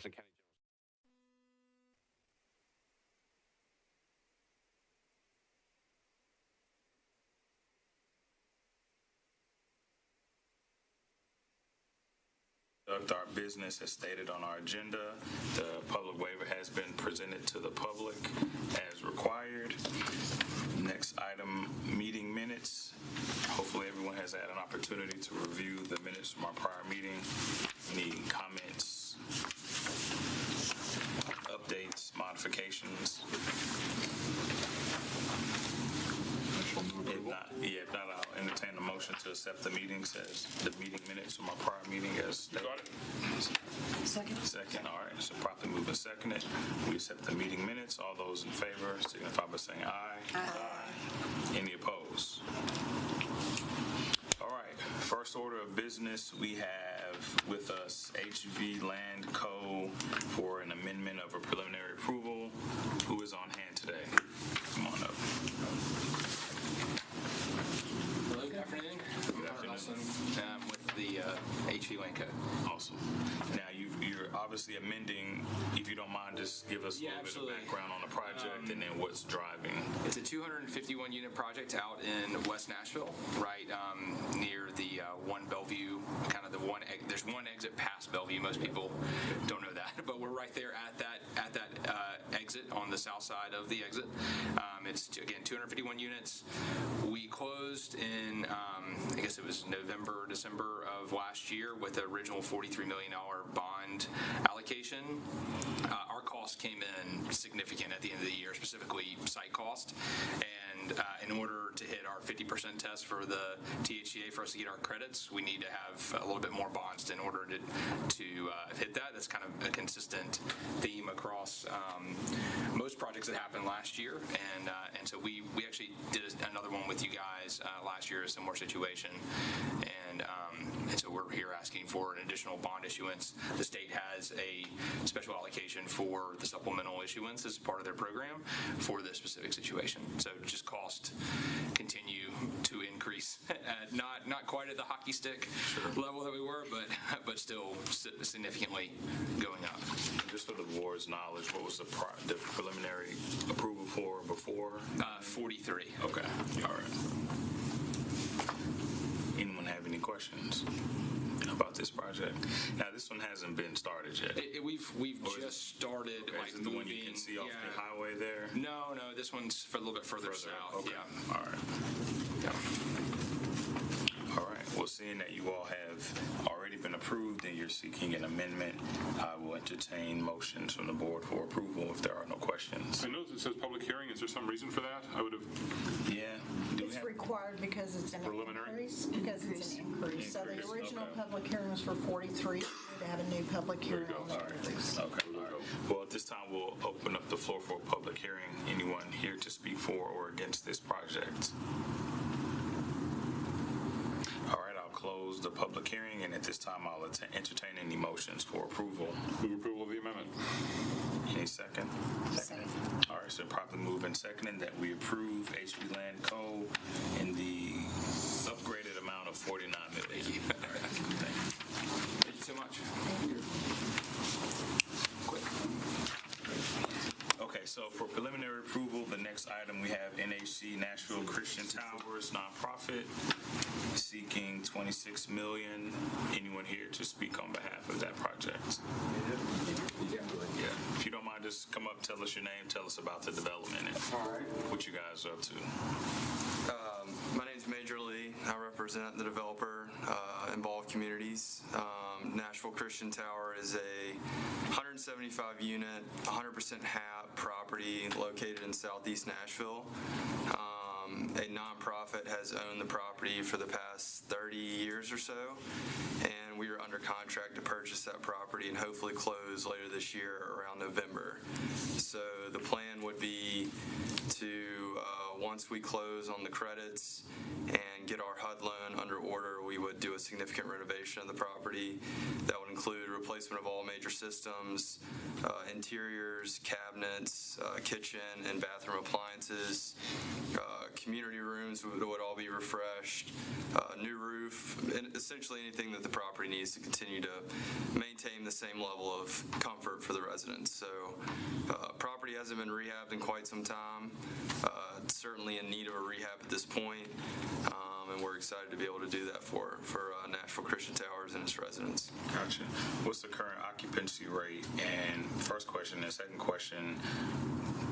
Assistant County General. Our business as stated on our agenda. The public waiver has been presented to the public as required. Next item, meeting minutes. Hopefully everyone has had an opportunity to review the minutes from our prior meeting. Any comments, updates, modifications? If not, I'll entertain a motion to accept the meeting minutes from our prior meeting as stated. Got it. Second, all right. So properly moved and seconded. We accept the meeting minutes. All those in favor signify by saying aye. Aye. Any opposed? All right. First order of business, we have with us HV Land Co. for an amendment of a preliminary approval. Who is on hand today? Come on up. Hello, good afternoon. Good afternoon. I'm with the HV Land Co. Awesome. Now, you're obviously amending. If you don't mind, just give us a little bit of background on the project and then what's driving. It's a 251-unit project out in West Nashville, right near the One Bellevue, kind of the one. There's one exit past Bellevue. Most people don't know that, but we're right there at that exit on the south side of the exit. It's again 251 units. We closed in I guess it was November, December of last year with the original $43 million bond allocation. Our cost came in significant at the end of the year, specifically site cost. And in order to hit our 50% test for the THCA, for us to get our credits, we need to have a little bit more bonds in order to hit that. That's kind of a consistent theme across most projects that happened last year. And so we actually did another one with you guys last year, a similar situation. And so we're here asking for an additional bond issuance. The state has a special allocation for the supplemental issuance as part of their program for this specific situation. So just cost continue to increase, not quite at the hockey stick level that we were, but still significantly going up. Just for the board's knowledge, what was the preliminary approval for before? 43. Okay. All right. Anyone have any questions about this project? Now, this one hasn't been started yet. We've just started. Okay, is it the one you can see off the highway there? No, this one's a little bit further south. Okay. Yeah. All right. Yeah. All right. Well, seeing that you all have already been approved and you're seeking an amendment, I will entertain motions from the board for approval if there are no questions. I know it says public hearing. Is there some reason for that? I would have. Yeah. It's required because it's an Preliminary? increase. Because it's an increase. So the original public hearing was for 43. We need to have a new public hearing on the increase. Okay. All right. Well, at this time, we'll open up the floor for a public hearing. Anyone here to speak for or against this project? All right. I'll close the public hearing, and at this time, I'll entertain any motions for approval. Move approval of the amendment. Any second? Second. All right. So properly moved and seconded that we approve HB Land Co. in the upgraded amount of $49 million. Thank you. All right. Thank you. Thank you so much. Okay, so for preliminary approval, the next item we have NHC Nashville Christian Towers nonprofit seeking $26 million. Anyone here to speak on behalf of that project? Yeah. If you don't mind, just come up, tell us your name, tell us about the development and what you guys are up to. My name is Major Lee. I represent the developer, Involved Communities. Nashville Christian Tower is a 175-unit, 100% HAP property located in southeast Nashville. A nonprofit has owned the property for the past 30 years or so, and we are under contract to purchase that property and hopefully close later this year around November. So the plan would be to, once we close on the credits and get our HUD loan under order, we would do a significant renovation of the property that would include include replacement of all major systems, interiors, cabinets, kitchen and bathroom appliances, community rooms would all be refreshed, new roof, and essentially anything that the property needs to continue to maintain the same level of comfort for the residents. So property hasn't been rehabbed in quite some time. It's certainly in need of a rehab at this point, and we're excited to be able to do that for Nashville Christian Towers and its residents. Gotcha. What's the current occupancy rate? And first question, and second question,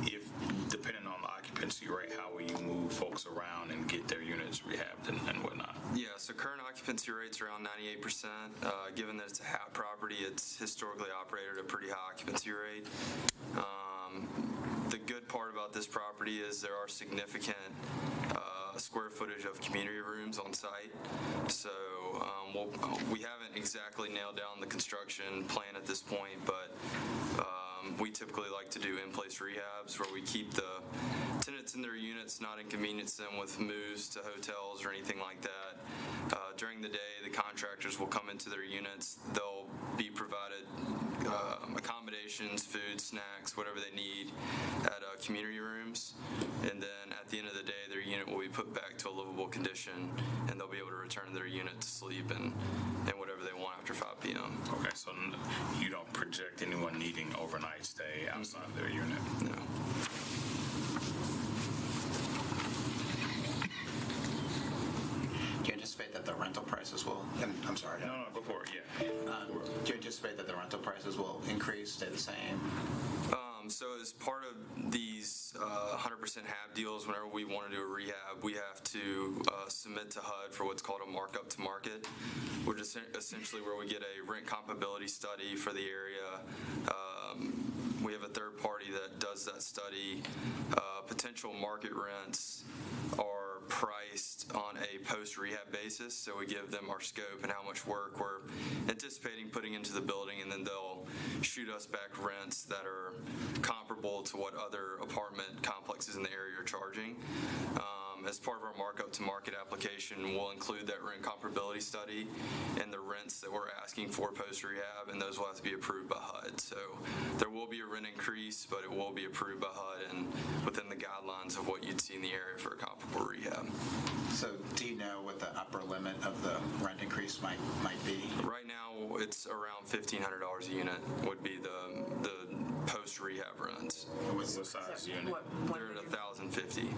if depending on the occupancy rate, how will you move folks around and get their units rehabbed and whatnot? Yeah, so current occupancy rate's around 98%. Given that it's a HAP property, it's historically operated at a pretty high occupancy rate. The good part about this property is there are significant square footage of community rooms on site. So we haven't exactly nailed down the construction plan at this point, but we typically like to do in-place rehabs where we keep the tenants in their units, not inconvenience them with moves to hotels or anything like that. During the day, the contractors will come into their units. They'll be provided accommodations, food, snacks, whatever they need at community rooms. And then at the end of the day, their unit will be put back to a livable condition, and they'll be able to return to their unit to sleep and whatever they want after 5 p.m. Okay, so you don't project anyone needing overnight stay outside of their unit? No. Do you anticipate that the rental prices will, I'm sorry. No, go for it, yeah. Do you anticipate that the rental prices will increase, stay the same? So as part of these 100% HAB deals, whenever we want to do a rehab, we have to submit to HUD for what's called a markup to market, which is essentially where we get a rent comparability study for the area. We have a third party that does that study. Potential market rents are priced on a post-rehab basis, so we give them our scope and how much work we're anticipating putting into the building, and then they'll shoot us back rents that are comparable to what other apartment complexes in the area are charging. As part of our markup to market application, we'll include that rent comparability study and the rents that we're asking for post-rehab, and those will have to be approved by HUD. So there will be a rent increase, but it will be approved by HUD and within the guidelines of what you'd see in the area for a comparable rehab. So do you know what the upper limit of the rent increase might be? Right now, it's around $1,500 a unit would be the post-rehab rents. What size unit? They're at $1,050.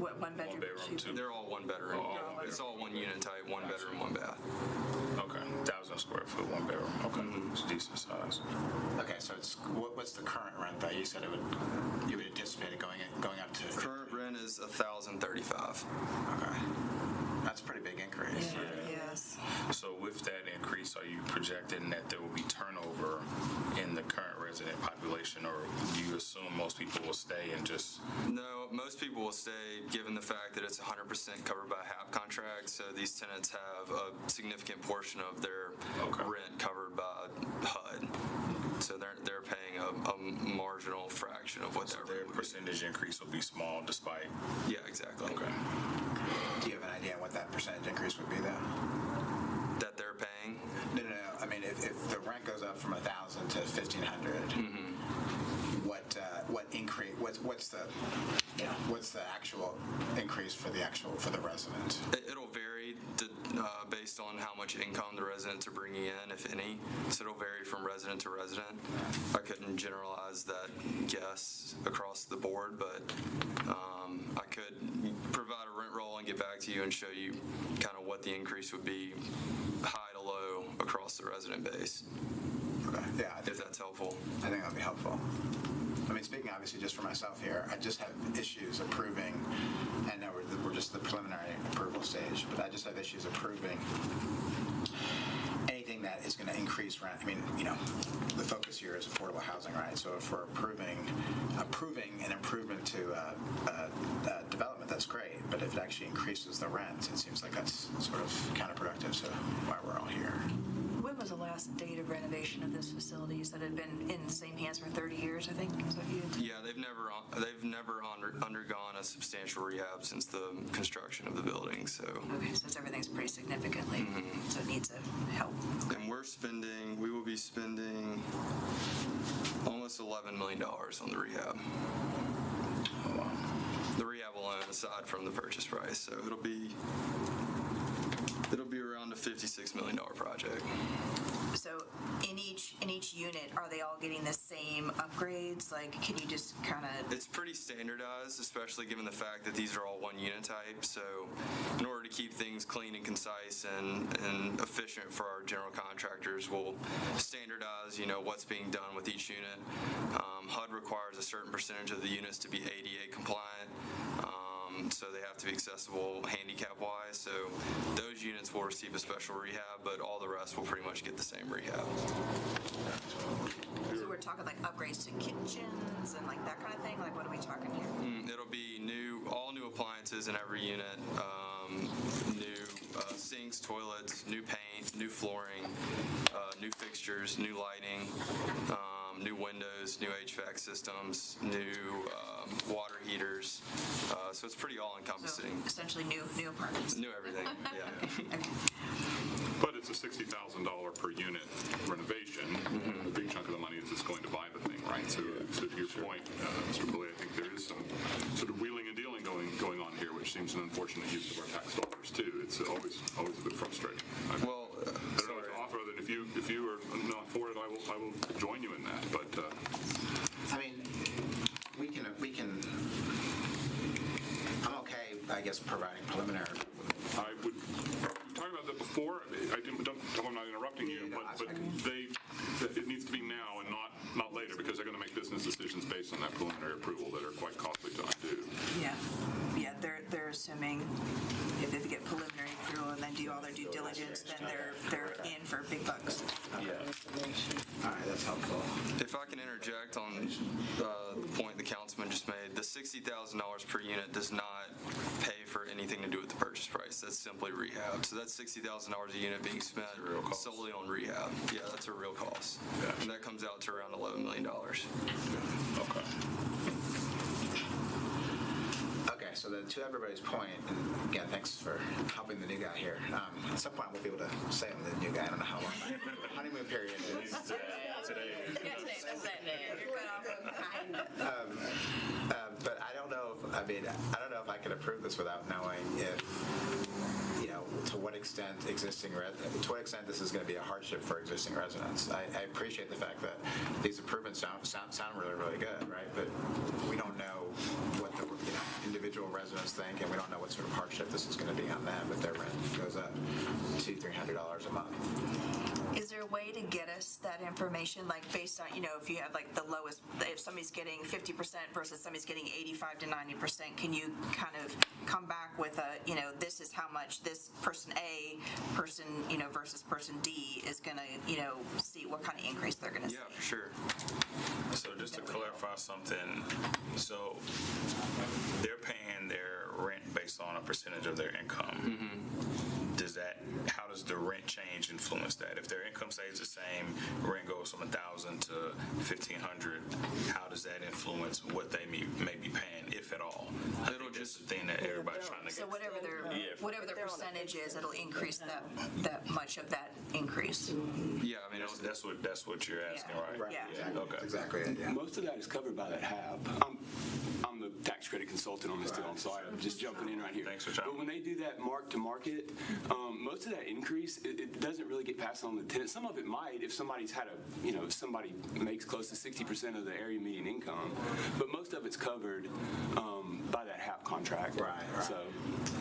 What, one bedroom? One bedroom, two? They're all one bedroom. Oh, It's all one unit type, one bedroom, one bath. Okay, 1,000 square foot, one bedroom. Okay, it's decent size. Okay, so it's what's the current rent that you said you would anticipate it going up to? Current rent is $1,035. Okay, that's a pretty big increase. Yes. So with that increase, are you projecting that there will be turnover in the current resident population, or do you assume most people will stay and just? No, most people will stay given the fact that it's 100% covered by a HAP contract, so these tenants have a significant portion of their rent covered by HUD. So they're paying a marginal fraction of what So that their rent would be. percentage increase will be small despite? Yeah, exactly. Okay. Do you have an idea what that percentage increase would be though? That they're paying. No. I mean, if the rent goes up from 1,000 to 1,500, what increase? What's the actual increase for the resident? It'll vary based on how much income the residents are bringing in, if any. So it'll vary from resident to resident. I couldn't generalize that guess across the board, but I could provide a rent roll and get back to you and show you kind of what the increase would be high to low across the resident base. Okay. Yeah, If that's helpful. I think that would be helpful. I mean, speaking obviously just for myself here, I just have issues approving, and now we're just the preliminary approval stage, but I just have issues approving anything that is going to increase rent. I mean, the focus here is affordable housing, right? So if we're approving an improvement to development, that's great, but if it actually increases the rent, it seems like that's sort of counterproductive to why we're all here. When was the last date of renovation of this facility? You said it had been in the same hands for 30 years, I think. Is that you? Yeah, they've never undergone a substantial rehab since the construction of the building. So. Okay, so everything's pretty significantly, so it needs help. And we will be spending almost $11 million on the rehab. Oh, wow. The rehab alone, aside from the purchase price, so it'll be around a $56 million project. So in each unit, are they all getting the same upgrades? Like, can you just kind of? It's pretty standardized, especially given the fact that these are all one unit type. So in order to keep things clean and concise and efficient for our general contractors, we'll standardize, what's being done with each unit. HUD requires a certain percentage of the units to be ADA compliant. So they have to be accessible handicap-wise. So those units will receive a special rehab, but all the rest will pretty much get the same rehab. So we're talking like upgrades to kitchens and like that kind of thing? Like, what are we talking here? It'll be all new appliances in every unit, new sinks, toilets, new paint, new flooring, new fixtures, new lighting, new windows, new HVAC systems, new water heaters. So it's pretty all-encompassing. So essentially new apartments. New everything, yeah. Okay. But it's a $60,000 per unit renovation. A big chunk of the money is just going to buy the thing, right? So to your point, Mr. Pulley, I think there is some sort of wheeling and dealing going on here, which seems an unfortunate use of our tax dollars too. It's always a bit frustrating. I don't know what to offer other than if you are not for it, I will join you in that. But I mean, we can. I'm okay, I guess, providing preliminary. I would talk about that before. I'm not interrupting you, but it needs to be now and not later, because they're going to make business decisions based on that preliminary approval that are quite costly to undo. Yeah, they're assuming if they get preliminary approval and then do all their due diligence, then they're in for big bucks. Yeah. All right, that's helpful. If I can interject on the point the councilman just made, the $60,000 per unit does not pay for anything to do with the purchase price. That's simply rehab. So that's $60,000 a unit being spent solely on rehab. Yeah, that's a real cost. Yeah. And that comes out to around $11 million. Okay. Okay, so to everybody's point, and again, thanks for helping the new guy here. At some point, we'll be able to say I'm the new guy. I don't know how long my honeymoon period is. Today. But I don't know if I can approve this without knowing if, to what extent this is going to be a hardship for existing residents. I appreciate the fact that these improvements sound really, really good, right? But we don't know what the individual residents think, and we don't know what sort of hardship this is going to be on them if their rent goes up $200-300 a month. Is there a way to get us that information, like based on, if you have like the lowest, if somebody's getting 50% versus somebody's getting 85 to 90%, can you kind of come back with this is how much this person A, versus person D is going to, see what kind of increase they're going to see? Yeah, for sure. So just to clarify something, so they're paying their rent based on a percentage of their income. How does the rent change influence that? If their income stays the same, rent goes from $1,000 to $1,500, how does that influence what they may be paying, if at all? It'll just the thing that everybody's trying to get. So whatever their percentage is, it'll increase that much of that increase. Yeah, I mean, That's what you're asking, right? Yeah. Okay. Exactly. Yeah. Most of that is covered by that HAB. I'm the tax credit consultant on this deal, so I'm just jumping in right here. Thanks for jumping. But when they do that mark to market, most of that increase, it doesn't really get passed on to the tenant. Some of it might if somebody's had if somebody makes close to 60% of the area median income, but most of it's covered by that HAP contract. Right. So.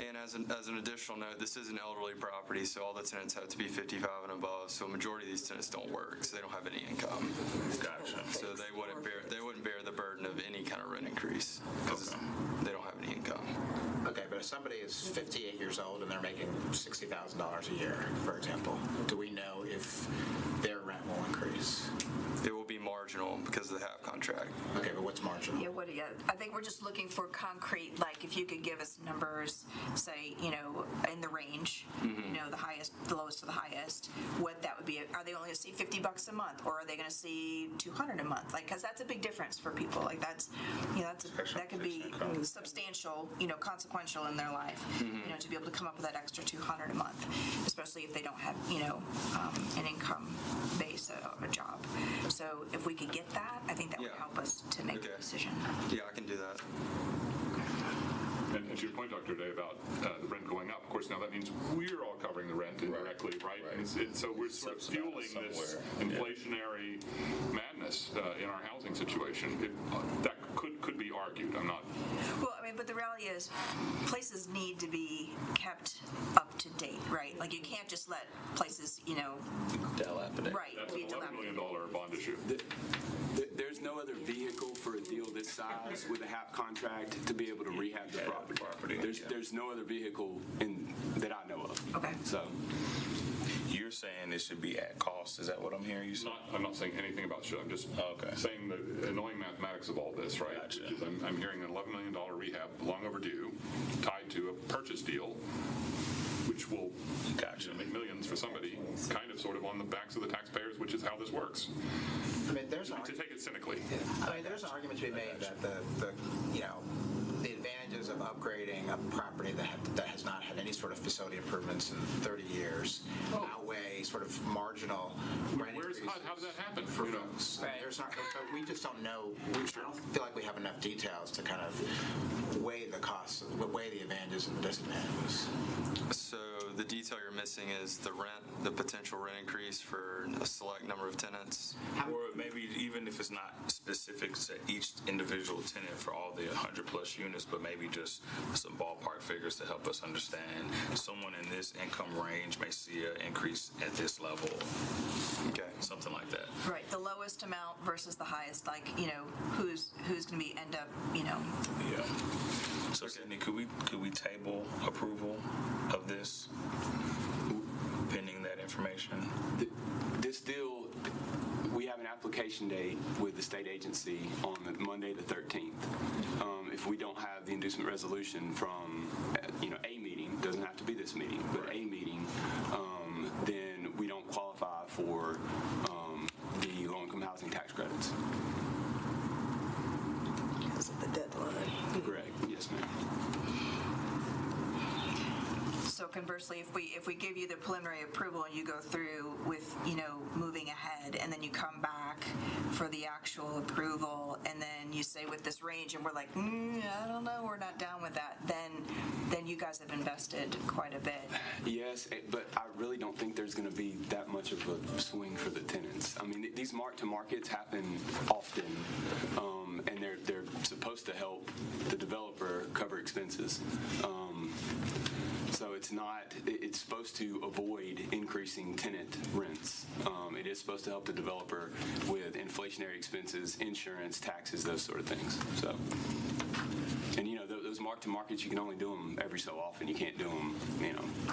and as an additional note, this is an elderly property, so all the tenants have to be 55 and above. So a majority of these tenants don't work, so they don't have any income. Gotcha. So they wouldn't bear the burden of any kind of rent increase because they don't have any income. Okay, but if somebody is 58 years old and they're making $60,000 a year, for example, do we know if their rent will increase? It will be marginal. marginal because of the HAP contract. Okay, but what's marginal? Yeah, I think we're just looking for concrete, like if you could give us numbers, say, in the range, the lowest to the highest, what that would be. Are they only going to see $50 a month, or are they going to see $200 a month? Like, because that's a big difference for people. Like that could be substantial, consequential in their life, to be able to come up with that extra $200 a month, especially if they don't have, an income base, a job. So if we could get that, I think that would help us to make the decision. Yeah, I can do that. And to your point, Dr. Day, about the rent going up, of course, now that means we're all covering the rent indirectly, right? And so we're sort of fueling this inflationary madness in our housing situation. That could be argued. I'm not. Well, but the reality is places need to be kept up to date, right? Like you can't just let places, dilapidate. Right. That's an $11 million bond issue. There's no other vehicle for a deal this size with a HAP contract to be able to rehab the property. There's no other vehicle that I know of. Okay. So You're saying it should be at cost. Is that what I'm hearing you say? I'm not saying anything about should. I'm just saying the annoying mathematics of all this, right? Gotcha. Which is I'm hearing an $11 million rehab, long overdue, tied to a purchase deal, which will make millions for somebody, kind of sort of on the backs of the taxpayers, which is how this works. To take it cynically. There's an argument to be made that the advantages of upgrading a property that has not had any sort of facility improvements in 30 years outweigh sort of marginal rent increases. How does that happen? For folks? There's not, but we just don't know. I don't feel like we have enough details to kind of weigh the costs, weigh the advantages and the disadvantages. So the detail you're missing is the potential rent increase for a select number of tenants. Or maybe even if it's not specific to each individual tenant for all the 100 plus units, but maybe just some ballpark figures to help us understand someone in this income range may see an increase at this level. Okay. Something like that. Right. The lowest amount versus the highest, like, who's going to end up, Yeah. So Sydney, could we table approval of this pending that information? This deal, we have an application date with the state agency on Monday the 13th. If we don't have the inducement resolution from, a meeting, doesn't have to be this meeting, but a meeting, then we don't qualify for the low-income housing tax credits. Because of the deadline. Correct. Yes, ma'am. So conversely, if we give you the preliminary approval and you go through with, moving ahead, and then you come back for the actual approval, and then you say with this range, and we're like, I don't know, we're not down with that, then you guys have invested quite a bit. Yes, but I really don't think there's going to be that much of a swing for the tenants. I mean, these mark-to-markets happen often, and they're supposed to help the developer cover expenses. So it's supposed to avoid increasing tenant rents. It is supposed to help the developer with inflationary expenses, insurance, taxes, those sort of things. So, and those mark-to-markets, you can only do them every so often. You can't do them,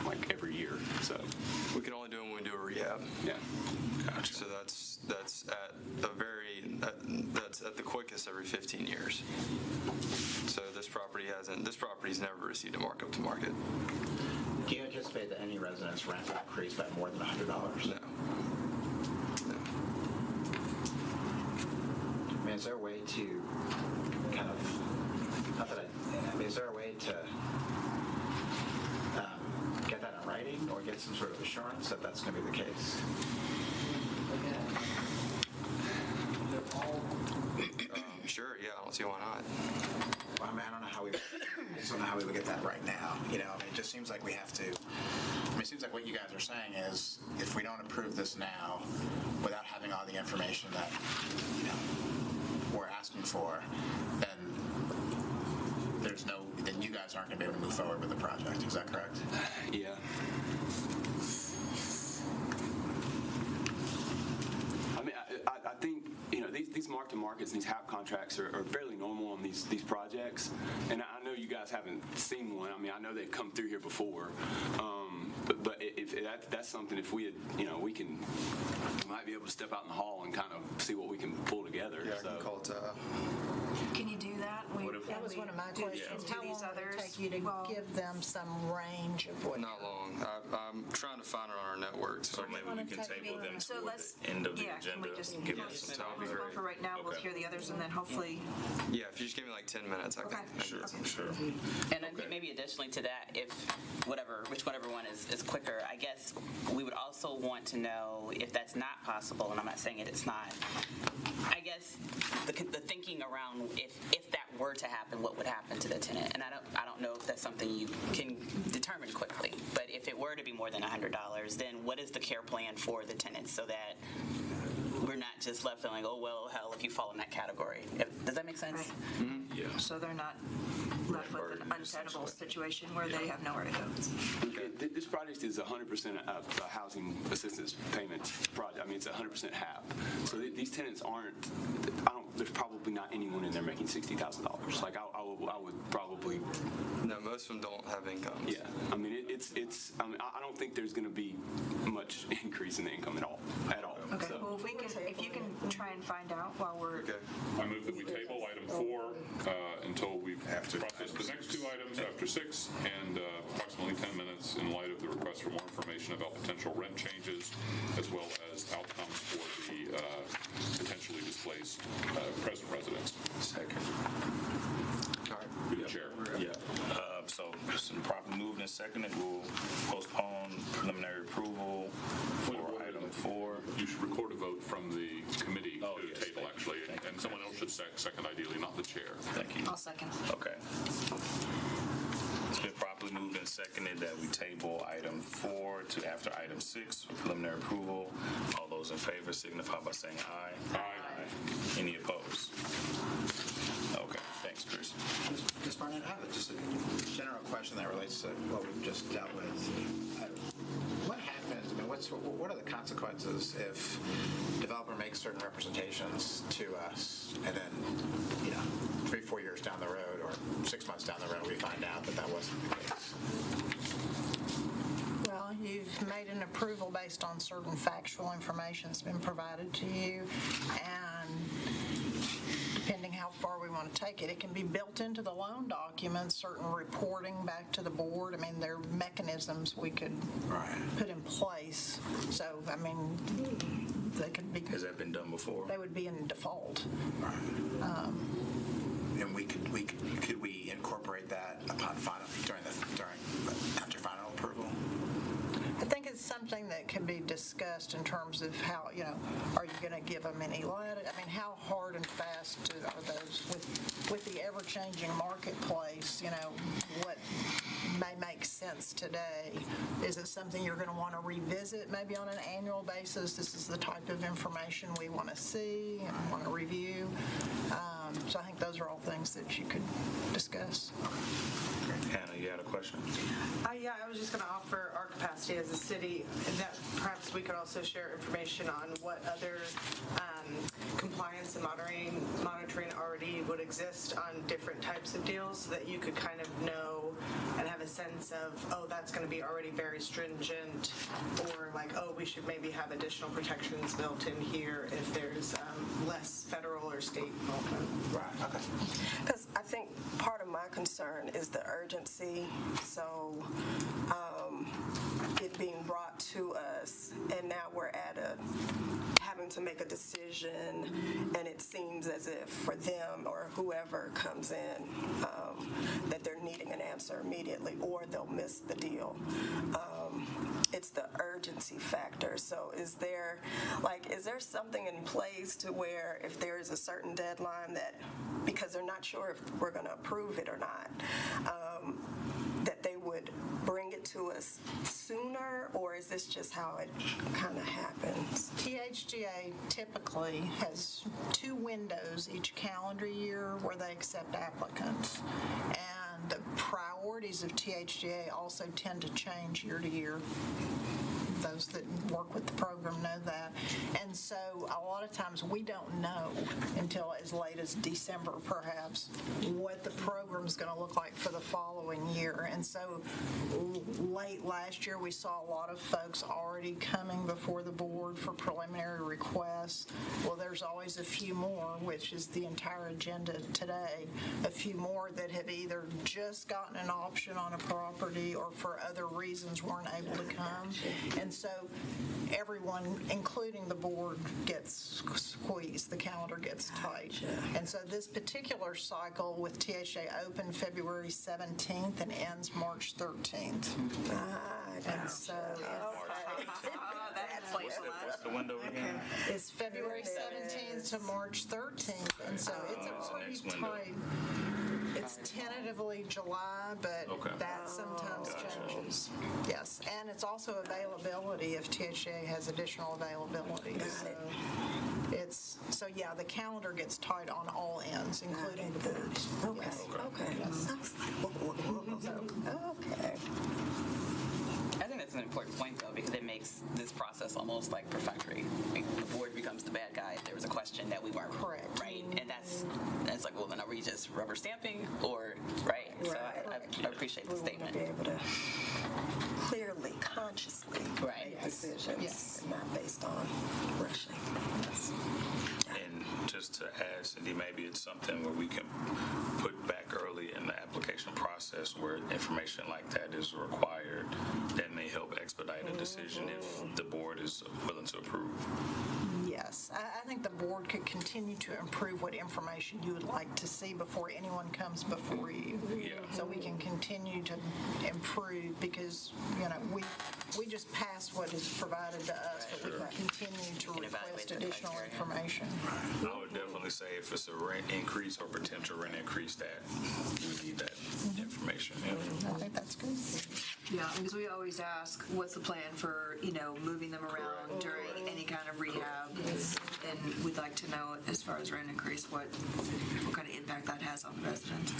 like every year. So We can only do them when we do a rehab. yeah. Gotcha. So that's at the quickest every 15 years. So this property's never received a markup to market. Do you anticipate that any resident's rent will increase by more than $100? No. I mean, is there a way to kind of, is there a way to get that in writing or get some sort of assurance that that's going to be the case? Sure, yeah, I don't see why not. Well, I don't know how I just don't know how we would get that right now. It just seems like we have to. It seems like what you guys are saying is if we don't approve this now without having all the information that, we're asking for, then then you guys aren't going to be able to move forward with the project. Is that correct? Yeah. I mean, I think these mark-to-markets, these HAP contracts are fairly normal on these projects, and I know you guys haven't seen one. I mean, I know they've come through here before, but if that's something, if we had, we might be able to step out in the hall and kind of see what we can pull together. my question. do How these long would it others? take you to Well- give them some range of what? Not long. I'm trying to find it on our network. So maybe we can table them So toward let's, the end of the yeah, can agenda. we just Give them some time. postpone for right now? We'll Okay. hear the others and then hopefully, Yeah, if you just give me like 10 minutes, I can. okay. Sure, Okay. sure. And then maybe additionally to that, if whichever one is quicker, I guess we would also want to know if that's not possible, and I'm not saying it's not. I guess the thinking around if that were to happen, what would happen to the tenant? And I don't know if that's something you can determine quickly. But if it were to be more than $100, then what is the care plan for the tenants so that we're not just left feeling, oh well, hell, if you fall in that category. Does that make sense? Right. Yeah. So they're not left with an untenable situation where they have nowhere to go. This project is 100% a housing assistance payment project. I mean, it's 100% HAP. So these tenants aren't, there's probably not anyone in there making $60,000. Like I would probably. No, most of them don't have incomes. Yeah. I mean, I don't think there's going to be much increase in the income at all. Okay, So- well, if you can try and find out while we're, Okay. I move that we table item 4 until we've processed the next 2 items after 6 and approximately 10 minutes in light of the request for more information about potential rent changes as well as outcomes for the potentially displaced present residents. Second. All right. Through the chair. Yeah. So it's been properly moved and seconded. We'll postpone preliminary approval for item 4. You should record a vote from the committee Oh, to yes, table, thank you. actually, and someone else should second ideally, not the chair. Thank you. I'll second. Okay. It's been properly moved and seconded that we table item 4 to after item 6 for preliminary approval. All those in favor signify by saying aye. Aye. Any opposed? Okay, thanks, Chris. Ms. Barnett, I have just a general question that relates to what we've just dealt with. What happens, I mean, what are the consequences if developer makes certain representations to us and then, 3-4 years down the road or 6 months down the road, we find out that wasn't the case? Well, you've made an approval based on certain factual information that's been provided to you, and depending how far we want to take it, it can be built into the loan documents, certain reporting back to the board. I mean, there are mechanisms we could put in place. So, I mean, they could be. Has that been done before? They would be in default. And could we incorporate that upon after final approval? I think it's something that can be discussed in terms of how, are you going to give them any latitude? I mean, how hard and fast are those with the ever-changing marketplace? What may make sense today? Is it something you're going to want to revisit maybe on an annual basis? This is the type of information we want to see and want to review. So I think those are all things that you could discuss. Hannah, you had a question? Yeah, I was just going to offer our capacity as a city that perhaps we could also share information on what other compliance and monitoring already would exist on different types of deals so that you could kind of know and have a sense of, oh, that's going to be already very stringent, or like, oh, we should maybe have additional protections built in here if there's less federal or state involvement. Right, okay. Because I think part of my concern is the urgency. So it being brought to us, and now we're having to make a decision, and it seems as if for them or whoever comes in that they're needing an answer immediately, or they'll miss the deal. It's the urgency factor. So is there something in place to where if there is a certain deadline that, because they're not sure if we're going to approve it or not, that they would bring it to us sooner, or is this just how it kind of happens? THGA typically has 2 windows each calendar year where they accept applicants. And the priorities of THGA also tend to change year to year. Those that work with the program know that. And so a lot of times we don't know until as late as December, perhaps, what the program's going to look like for the following year. And so late last year, we saw a lot of folks already coming before the board for preliminary requests. Well, there's always a few more, which is the entire agenda today, a few more that have either just gotten an option on a property or for other reasons weren't able to come. And so everyone, including the board, gets squeezed. The calendar gets tight. And so this particular cycle with THA opened February 17th and ends March 13th. And so What's the window again? it's February 17th to March 13th. And so it's a pretty tight. It's tentatively July, but that sometimes changes. Yes, and it's also availability if THA has additional availability. So yeah, the calendar gets tight on all ends, including the boards. Okay. I think that's an important point, though, because it makes this process almost like perfectory. The board becomes the bad guy if there was a question that we weren't correct, right? And that's like, well, then are we just rubber stamping, or right? So I appreciate the statement. We want to be able to clearly, consciously make decisions, and not based on rushing. And just to add, Cindy, maybe it's something where we can put back early in the application process where information like that is required. That may help expedite a decision if the board is willing to approve. Yes, I think the board could continue to improve what information you would like to see before anyone comes before you. Yeah. So we can continue to improve because, we just pass what is provided to us, but we can continue to request additional information. I would definitely say if it's a rent increase or potential rent increase, that we need that information. I think that's good. Yeah, because we always ask, what's the plan for, moving them around during any kind of rehab? And we'd like to know, as far as rent increase, what kind of impact that has on the residents.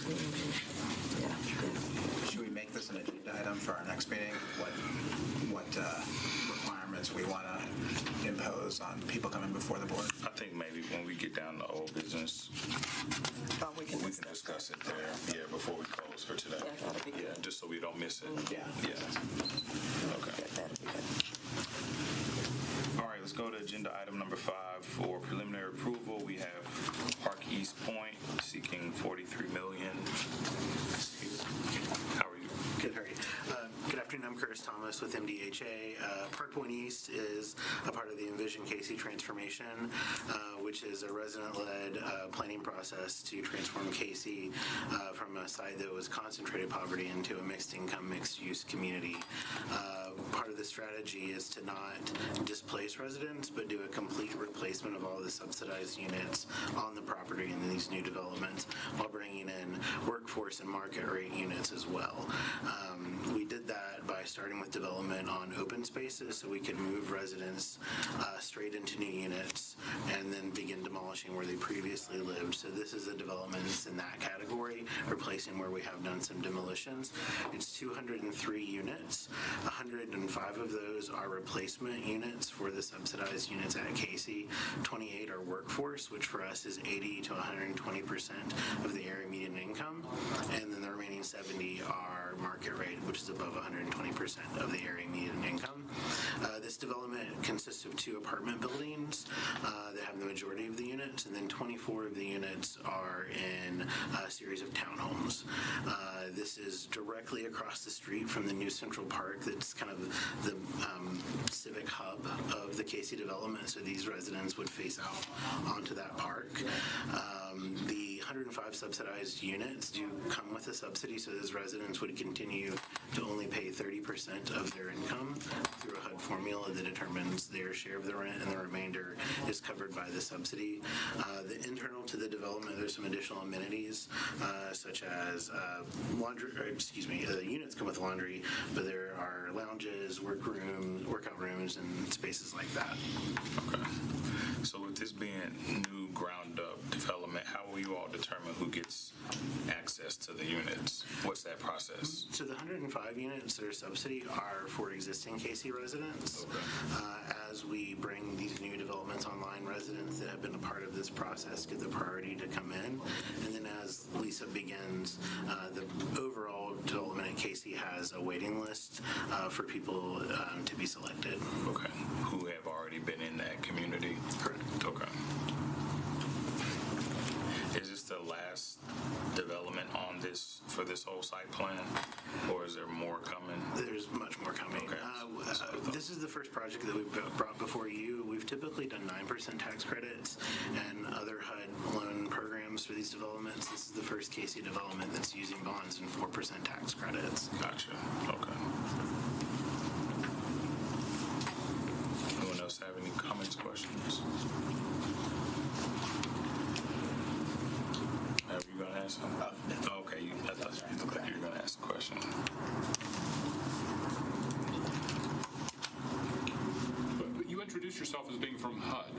Should we make this an agenda item for our next meeting? What requirements we want to impose on people coming before the board? I think maybe when we get down to old business, we can discuss it there, before we close for today. Just so we don't miss it. Okay. All right, let's go to agenda item number 5 for preliminary approval. We have Park East Point seeking $43 million. How are you? Good, how are you? Good afternoon, I'm Curtis Thomas with MDHA. Park Point East is a part of the Envision Casey transformation, which is a resident-led planning process to transform Casey from a site that was concentrated poverty into a mixed-income, mixed-use community. Part of the strategy is to not displace residents, but do a complete replacement of all the subsidized units on the property in these new developments while bringing in workforce and market rate units as well. We did that by starting with development on open spaces so we could move residents straight into new units and then begin demolishing where they previously lived. So this is a development that's in that category, replacing where we have done some demolitions. It's 203 units. 105 of those are replacement units for the subsidized units at Casey. 28 are workforce, which for us is 80 to 120% of the area median income. And then the remaining 70 are market rate, which is above 120% of the area median income. This development consists of 2 apartment buildings that have the majority of the units, and then 24 of the units are in a series of townhomes. This is directly across the street from the new Central Park that's kind of the civic hub of the Casey development, so these residents would face out onto that park. The 105 subsidized units do come with a subsidy, so those residents would continue to only pay 30% of their income through a HUD formula that determines their share of the rent, and the remainder is covered by the subsidy. The internal to the development, there's some additional amenities, such as laundry. The units come with laundry, but there are lounges, workout rooms, and spaces like that. Okay. So with this being new ground up development, how will you all determine who gets access to the units? What process? So the 105 units that are subsidy are for existing Casey residents. As we bring these new developments online, residents that have been a part of this process get the priority to come in. And then as Lisa begins, the overall development at Casey has a waiting list for people to be selected. Okay. Who have already been in that community? Correct. Okay. Is this the last development on this, for this whole site plan? Or is there more coming? There's much more coming. Okay. This is the first project that we've brought before you. We've typically done 9% tax credits and other HUD loan programs for these developments. This is the first Casey development that's using bonds and 4% tax credits. Gotcha. Okay. Anyone else have any comments, questions? Are you going to ask them? Okay, I thought you looked like you were going to ask a question. But you introduced yourself as being from HUD.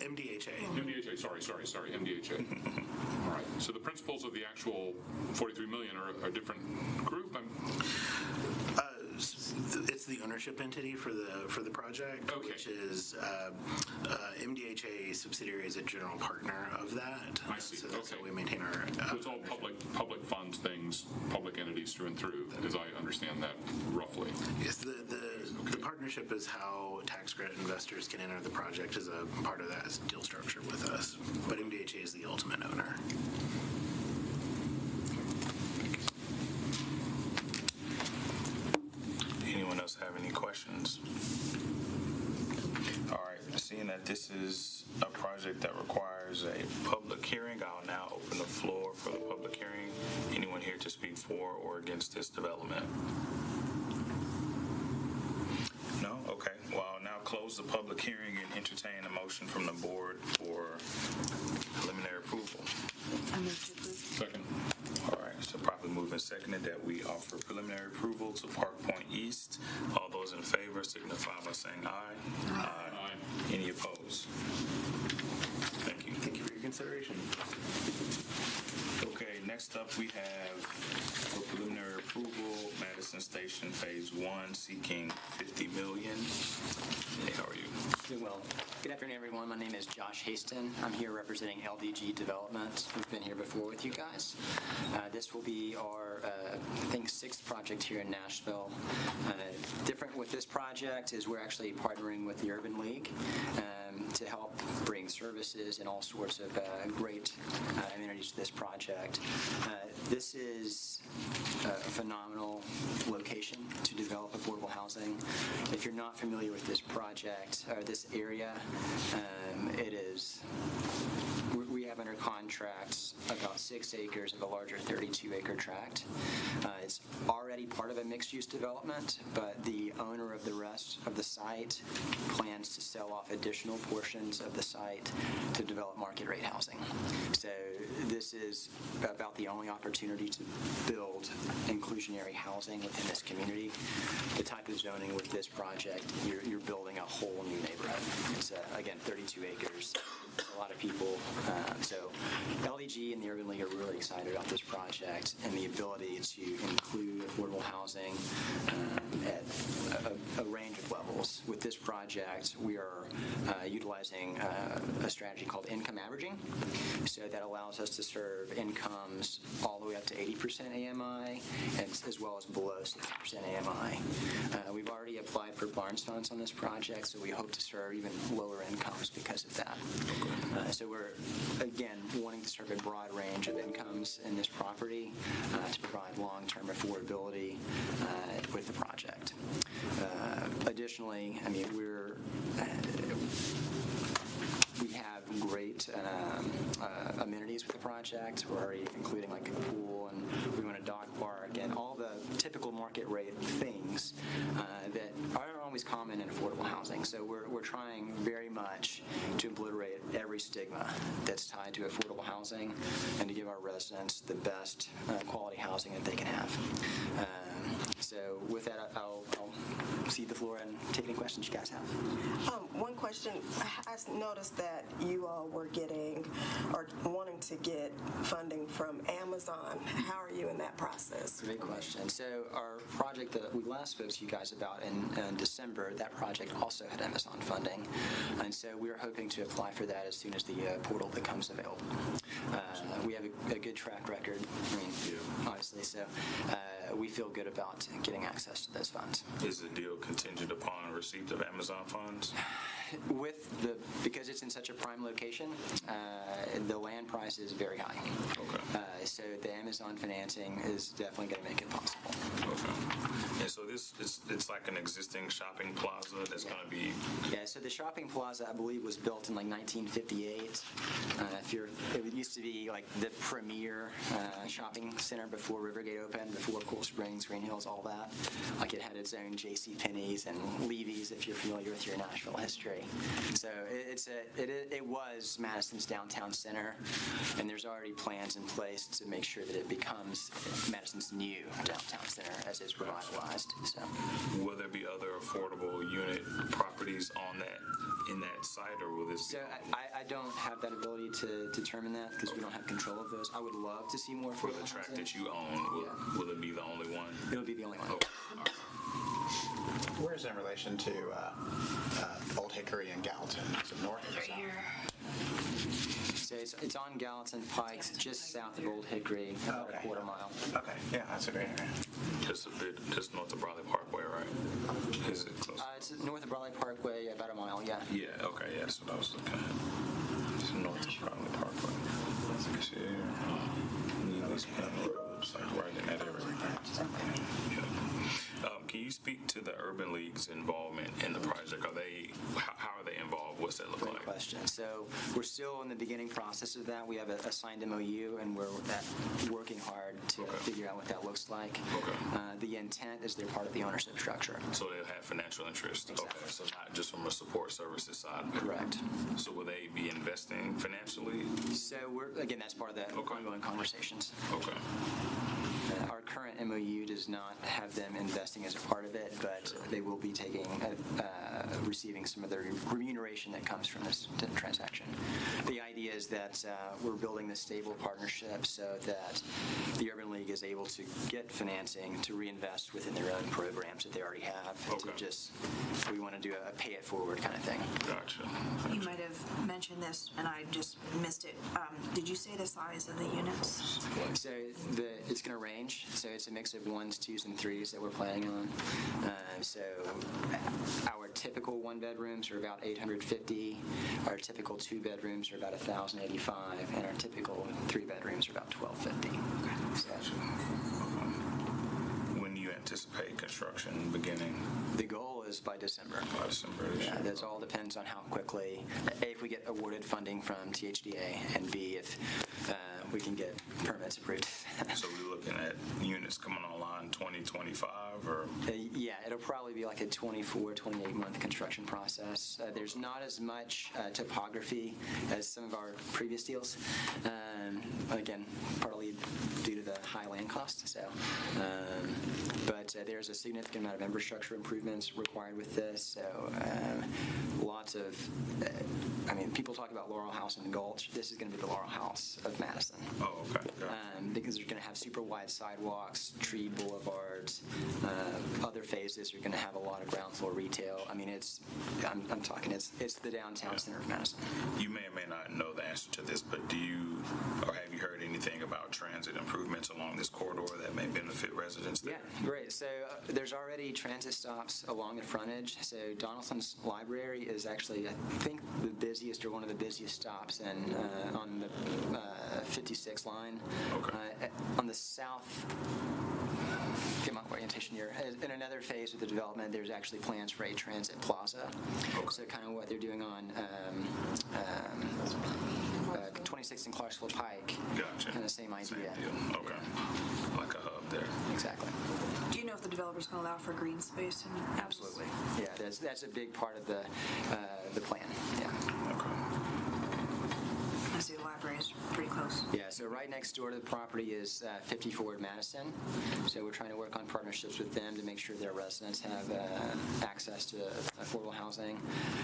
MDHA. MDHA, sorry, MDHA. All right, so the principals of the actual 43 million are a different group? It's the ownership entity for the project, Okay. which is MDHA subsidiary is a general partner of that. I see. So that's Okay. how we maintain our. So it's all public funds things, public entities through and through, as I understand that roughly. Yes, the partnership is how tax credit investors can enter the project as a part of that deal structure with us. But MDHA is the ultimate owner. Anyone else have any questions? All right, seeing that this is a project that requires a public hearing, I'll now open the floor for the public hearing. Anyone here to speak for or against this development? No? Okay. Well, I'll now close the public hearing and entertain a motion from the board for preliminary approval. Second. All right, so properly moved and seconded that we offer preliminary approval to Park Point East. All those in favor signify by saying aye. Aye. Any opposed? Thank you. Thank you for your consideration. Okay, next up we have for preliminary approval, Madison Station Phase 1 seeking $50 million. Hey, how are you? Doing well. Good afternoon, everyone. My name is Josh Haston. I'm here representing LDG Development. We've been here before with you guys. This will be our, I think, 6th project here in Nashville. Different with this project is we're actually partnering with the Urban League to help bring services and all sorts of great amenities to this project. This is a phenomenal location to develop affordable housing. If you're not familiar with this project or this area, it is. We have under contract about 6 acres of a larger 32-acre tract. It's already part of a mixed-use development, but the owner of the rest of the site plans to sell off additional portions of the site to develop market-rate housing. So this is about the only opportunity to build inclusionary housing within this community. The type of zoning with this project, you're building a whole new neighborhood. It's, again, 32 acres. A lot of people. So LDG and the Urban League are really excited about this project and the ability to include affordable housing at a range of levels. With this project, we are utilizing a strategy called income averaging. So that allows us to serve incomes all the way up to 80% AMI and as well as below 60% AMI. We've already applied for Barnes funds on this project, so we hope to serve even lower incomes because of that. So we're, again, wanting to serve a broad range of incomes in this property to provide long-term affordability with the project. Additionally, I mean, we have great amenities with the project. We're already including like a pool, and we want a dog park, and all the typical market rate things that aren't always common in affordable housing. So we're trying very much to obliterate every stigma that's tied to affordable housing and to give our residents the best quality housing that they can have. So with that, I'll cede the floor and take any questions you guys have. One question. I noticed that you all were getting or wanting trying to get funding from Amazon. How are you in that process? Great question. So our project that we last spoke to you guys about in December, that project also had Amazon funding. And so we are hoping to apply for that as soon as the portal becomes available. We have a good track record, honestly, so we feel good about getting access to those funds. Is the deal contingent upon receipt of Amazon funds? Because it's in such a prime location, the land price is very high. Okay. So the Amazon financing is definitely going to make it possible. Okay. And so it's like an existing shopping plaza that's going to be... Yeah, so the shopping plaza, I believe, was built in like 1958. It used to be like the premier shopping center before Rivergate opened, before Cool Springs, Green Hills, all that. Like it had its own J.C. Penney's and Levy's, if you're familiar with your Nashville history. So it was Madison's downtown center, and there's already plans in place to make sure that it becomes Madison's new downtown center as it's revitalized. So, will there be other affordable unit properties in that site, or will this? So I don't have that ability to determine that because we don't have control of those. I would love to see more for the tract that you own. Will it be the only one? It'll be the only one. Okay. All right. Where is it in relation to Old Hickory and Gallatin? Is it north or south? So it's on Gallatin Pikes, just south of Old Hickory, about a quarter mile. Okay, yeah, that's a great area. Just north of Bradley Parkway, right? Is it close? It's north of Bradley Parkway, about a mile, yeah. Yeah, okay, yeah, that's what I was looking at. It's north of Bradley Parkway. Let's see here. Neely's Road, it's like right in that area. Yeah. Can you speak to the Urban League's involvement in the project? How are they involved? What's that look like? Great question. So we're still in the beginning process of that. We have a signed MOU, and we're working hard to figure out what that looks like. Okay. The intent is they're part of the ownership structure. So they'll have financial interest. Exactly. Okay. So not just from a support services side. Correct. So will they be investing financially? So that's part of the ongoing conversations. Okay. Our current MOU does not have them investing as a part of it, but they will be receiving some of the remuneration that comes from this transaction. The idea is that we're building this stable partnership so that the Urban League is able to get financing to reinvest within their own programs that they already have. Okay. We want to do a pay it forward kind of thing. Gotcha. You might have mentioned this, and I just missed it. Did you say the size of the units? So it's going to range. So it's a mix of 1s, 2s, and 3s that we're planning on. So our typical 1-bedrooms are about 850. Our typical 2-bedrooms are about 1,085, and our typical 3-bedrooms are about 1,250. So, when do you anticipate construction beginning? The goal is by December. By December. Yeah, that all depends on how quickly, A, if we get awarded funding from THDA, and B, if we can get permits approved. So we're looking at units coming online 2025, or? Yeah, it'll probably be like a 24, 28-month construction process. There's not as much topography as some of our previous deals. Again, partly due to the high land cost. So, but there's a significant amount of infrastructure improvements required with this. So, lots of, people talk about Laurel House and Gulch. This is going to be the Laurel House of Madison. Oh, okay. Because they're going to have super wide sidewalks, tree boulevards. Other phases are going to have a lot of ground floor retail. I'm talking, it's the downtown center of Madison. You may or may not know the answer to this, but have you heard anything about transit improvements along this corridor that may benefit residents there? Yeah, great. So there's already transit stops along the frontage. So Donaldson's Library is actually, I think, the busiest or one of the busiest stops on the 56 line. Okay. On the south, get my orientation here. In another phase of the development, there's actually plans for a transit plaza. Okay. So kind of what they're doing on 26th and Clarksville Pike. Gotcha. Kind of the same idea. Same deal. Okay. Yeah. Like a hub there. Exactly. Do you know if the developer's going to allow for green space? Absolutely. Yeah, that's a big part of the plan. Yeah. Okay. I see the library is pretty close. Yeah, so right next door to the property is 50 Forward Madison. So we're trying to work on partnerships with them to make sure their residents have access to affordable housing.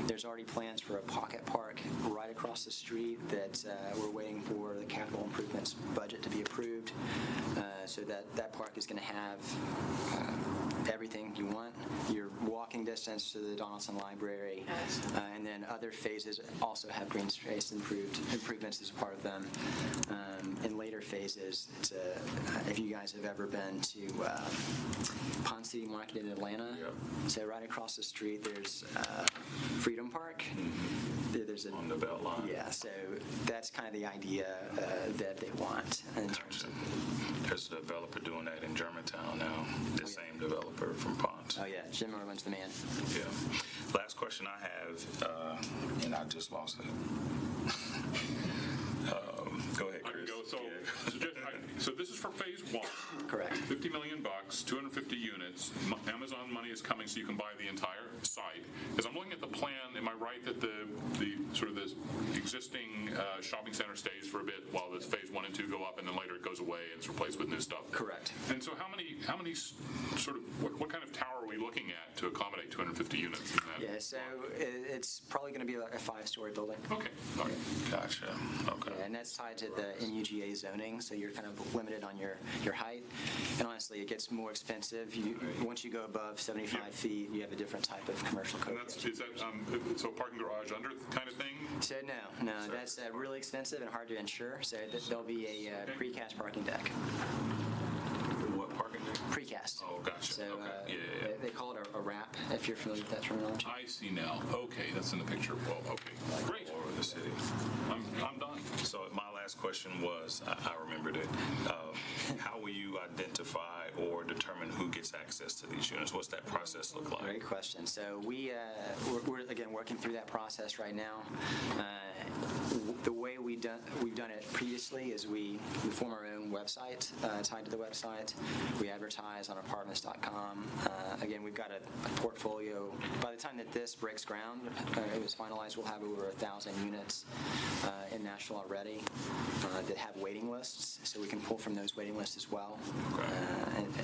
There's already plans for a pocket park right across the street that we're waiting for the capital improvements budget to be approved. So that park is going to have everything you want. Your walking distance to the Donaldson Library, and then other phases also have green space improvements as a part of them. In later phases, if you guys have ever been to Pond City Market in Atlanta, so right across the street there's Freedom Park. There's on the belt line. Yeah, so that's kind of the idea that they want in terms of. There's a developer doing that in Germantown now. The same developer from Ponds. Oh yeah, Jim Merlin's the man. Yeah. Last question I have, and I just lost it. Go ahead, Chris. So this is for phase one. Correct. $50 million, 250 units. Amazon money is coming, so you can buy the entire site. As I'm looking at the plan, am I right that the sort of this existing shopping center stays for a bit while this phase 1 and 2 go up, and then later it goes away and it's replaced with new stuff? Correct. And so how many sort of what kind of tower are we looking at to accommodate 250 units in that? Yeah, so it's probably going to be like a 5-story building. Okay. All right. Gotcha. Okay. Yeah, and that's tied to the NUGA zoning, so you're kind of limited on your height. And honestly, it gets more expensive. Once you go above 75 feet, you have a different type of commercial code. Is that so parking garage under kind of thing? So no, that's really expensive and hard to insure. So there'll be a precast parking deck. What parking deck? Precast. Oh, gotcha. So okay. they call it a wrap, if you're familiar with that terminology. I see now. Okay, that's in the picture. Well, okay, great. All over the city. I'm done. So my last question was, I remembered it. How will you identify or determine who gets access to these units? What's that process look like? Great question. So we're again working through that process right now. The way we've done it previously is we form our own website tied to the website. We advertise on apartments.com. Again, we've got a portfolio. By the time that this breaks ground, it was finalized, we'll have over 1,000 units in Nashville already that have waiting lists, so we can pull from those waiting lists as well.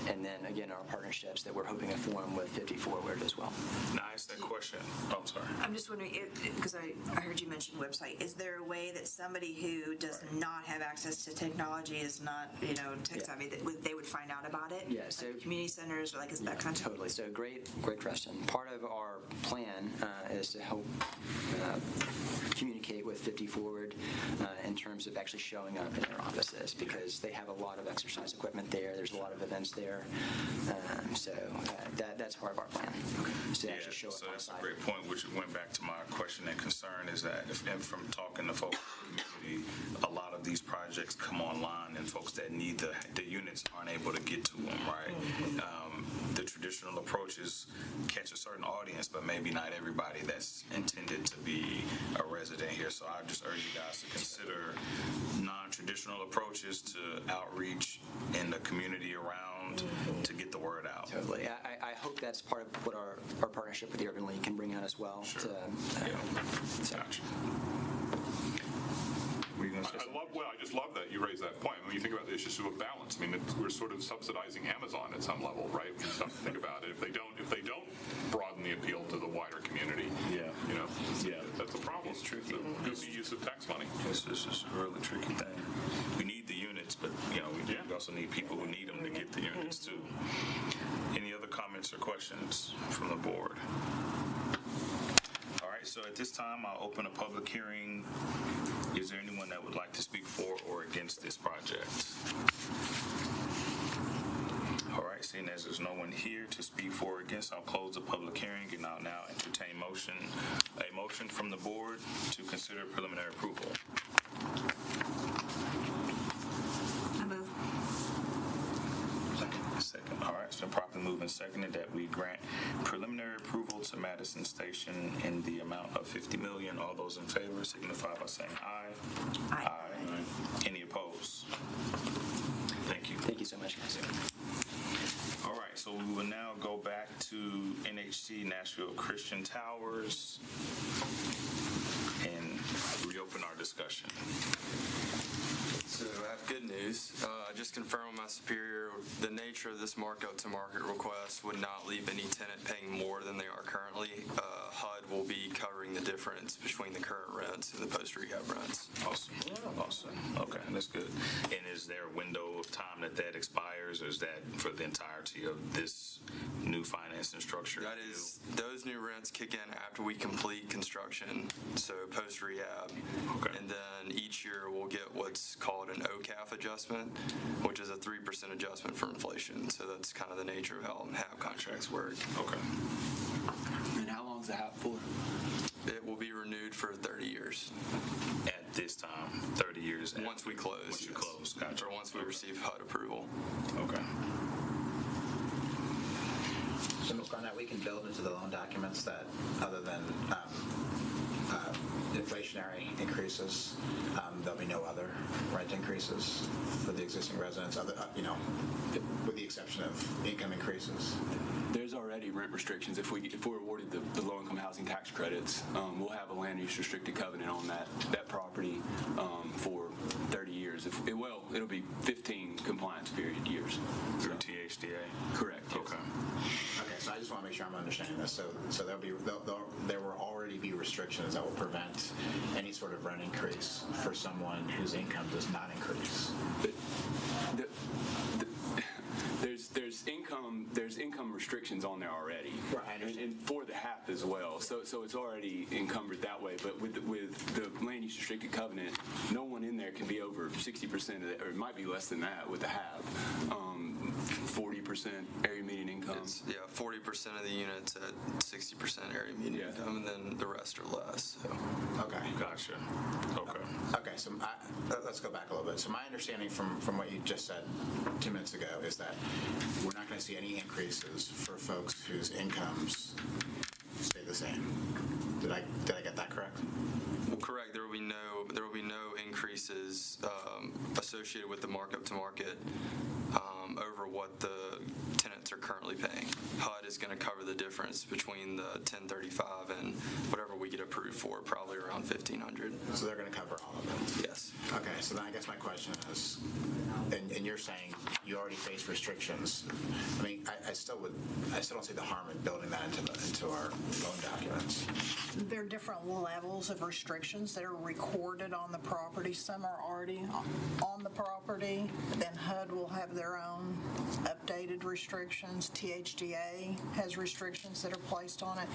And then again, our partnerships that we're hoping to form with 50 Forward as well. Now, I asked that question. Oh, I'm sorry. I'm just wondering, because I heard you mention website, is there a way that somebody who does not have access to technology, is not, tech savvy, that they would find out about it? Yeah, so like community centers, or like is that kind of totally. So great question. Part of our plan is to help communicate with 50 Forward in terms of actually showing up in their offices, because they have a lot of exercise equipment there. There's a lot of events there. So that's part of our plan. So Yeah, actually show up so on that's site. a great point, which went back to my question and concern, is that and from talking to folks in the community, a lot of these projects come online and folks that need the units aren't able to get to them, right? The traditional approaches catch a certain audience, but maybe not everybody that's intended to be a resident here. So I just urge you guys to consider non-traditional approaches to outreach in the community around to get the word out. Totally. I hope that's part of what our partnership with the Urban League can bring out as well. Sure. So. Gotcha. I just love that you raised that point. When you think about the issues of a balance, I mean, we're sort of subsidizing Amazon at some level, right? When you stop to think about it. If they don't broaden the appeal to the wider community, that's a problem. It's tricky. It's good use of tax money. This is a really tricky thing. We need the units, but we also need people who need them to get the units too. Any other comments or questions from the board? All right, so at this time, I'll open a public hearing. Is there anyone that would like to speak for or against this project? All right, seeing as there's no one here to speak for or against, I'll close the public hearing and I'll now entertain a motion from the board to consider preliminary approval. I move. Second. All right, it's been properly moved and seconded that we grant preliminary approval to Madison Station in the amount of $50 million. All those in favor signify by saying aye. Aye. Any opposed? Thank you. Thank you so much, guys. All right, so we will now go back to NHC Nashville Christian Towers and reopen our discussion. So I have good news. I just confirmed with my superior the nature of this markup-to-market request would not leave any tenant paying more than they are currently. HUD will be covering the difference between the current rents and the post-rehab rents. Awesome. Okay, that's good. And is there a window of time that expires, or is that for the entirety of this new financing structure? That is, those new rents kick in after we complete construction, so post rehab. Okay. And then each year we'll get what's called an OCAF adjustment, which is a 3% adjustment for inflation. So that's kind of the nature of how HAB contracts work. Okay. And how long is the HAP for? It will be renewed for 30 years. At this time, 30 years. Once we close. Once you yes. close, gotcha. Or once we receive HUD approval. Okay. So, Ms. Barnett, we can build into the loan documents that other than inflationary increases, there'll be no other rent increases for the existing residents, other, with the exception of income increases. There's already rent restrictions. If we're awarded the low-income housing tax credits, we'll have a land use restricted covenant on that property for 30 years. It'll be 15 compliance period years. Through THDA? Correct. Yes. Okay. Okay, so I just want to make sure I'm understanding this. So there will already be restrictions that will prevent any sort of rent increase for someone whose income does not increase. There's income restrictions on there already, right? And for the HAP as well. So it's already encumbered that way. But with the land use restricted covenant, no one in there can be over 60% of it, or it might be less than that with the HAP. 40% area median income. It's, 40% of the units at 60% area median income, and then the rest are less. So. Okay. Gotcha. Okay. Okay, so let's go back a little bit. So my understanding from what you just said 2 minutes ago is that we're not going to see any increases for folks whose incomes stay the same. Did I get that correct? Well, correct. There will be no increases associated with the markup to market over what the tenants are currently paying. HUD is going to cover the difference between the 1035 and whatever we get approved for, probably around 1,500. So they're going to cover all of it? Yes. Okay, so then I guess my question is, and you're saying you already face restrictions. I mean, I still don't see the harm in building that into our loan documents. There are different levels of restrictions that are recorded on the property. Some are already on the property. Then HUD will have their own updated restrictions. THDA has restrictions that are placed on it.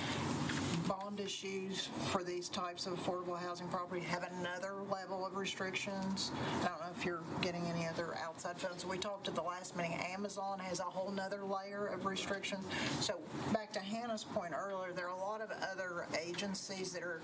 Bond issues for these types of affordable housing property have another level of restrictions. I don't know if you're getting any other outside funds. We talked at the last meeting, Amazon has a whole nother layer of restrictions. So back to Hannah's point earlier, there are a lot of other agencies that are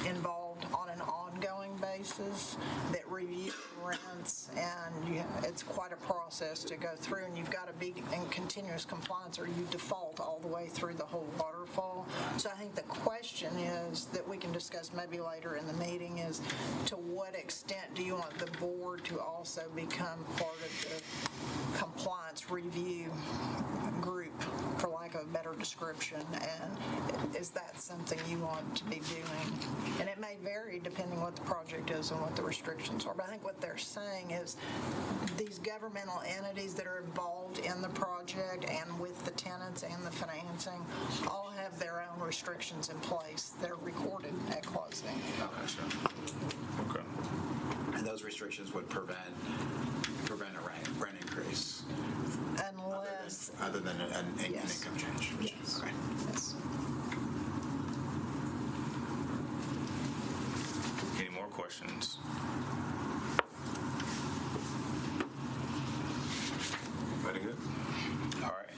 involved on an ongoing basis that review rents, and it's quite a process to go through, and you've got to be in continuous compliance or you default all the way through the whole waterfall. So I think the question is that we can discuss maybe later in the meeting is, to what extent do you want the board to also become part of the compliance review group, for lack of a better description, and is that something you want to be doing? And it may vary depending what the project is and what the restrictions are, but I think what they're saying is these governmental entities that are involved in the project and with the tenants and the financing all have their own restrictions in place. They're recorded at closing. Okay, sure. Okay. And those restrictions would prevent a rent increase, Unless other than an Yes. income change. Yes. Okay. Yes. Any more questions? Very good. All right.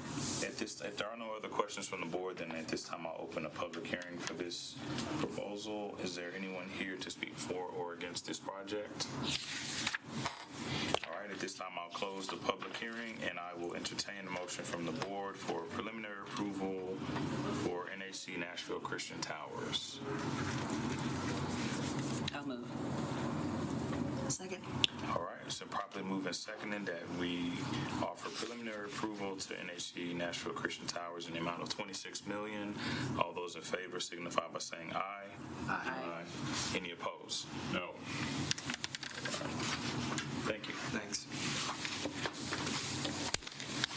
If there are no other questions from the board, then at this time I'll open a public hearing for this proposal. Is there anyone here to speak for or against this project? All right, at this time I'll close the public hearing and I will entertain a motion from the board for preliminary approval for NHC Nashville Christian Towers. I'll move. Second. All right, so properly moved and seconded that we offer preliminary approval to NHC Nashville Christian Towers in the amount of $26 million. All those in favor signify by saying aye. Aye. Any opposed? No. Thank you. Thanks.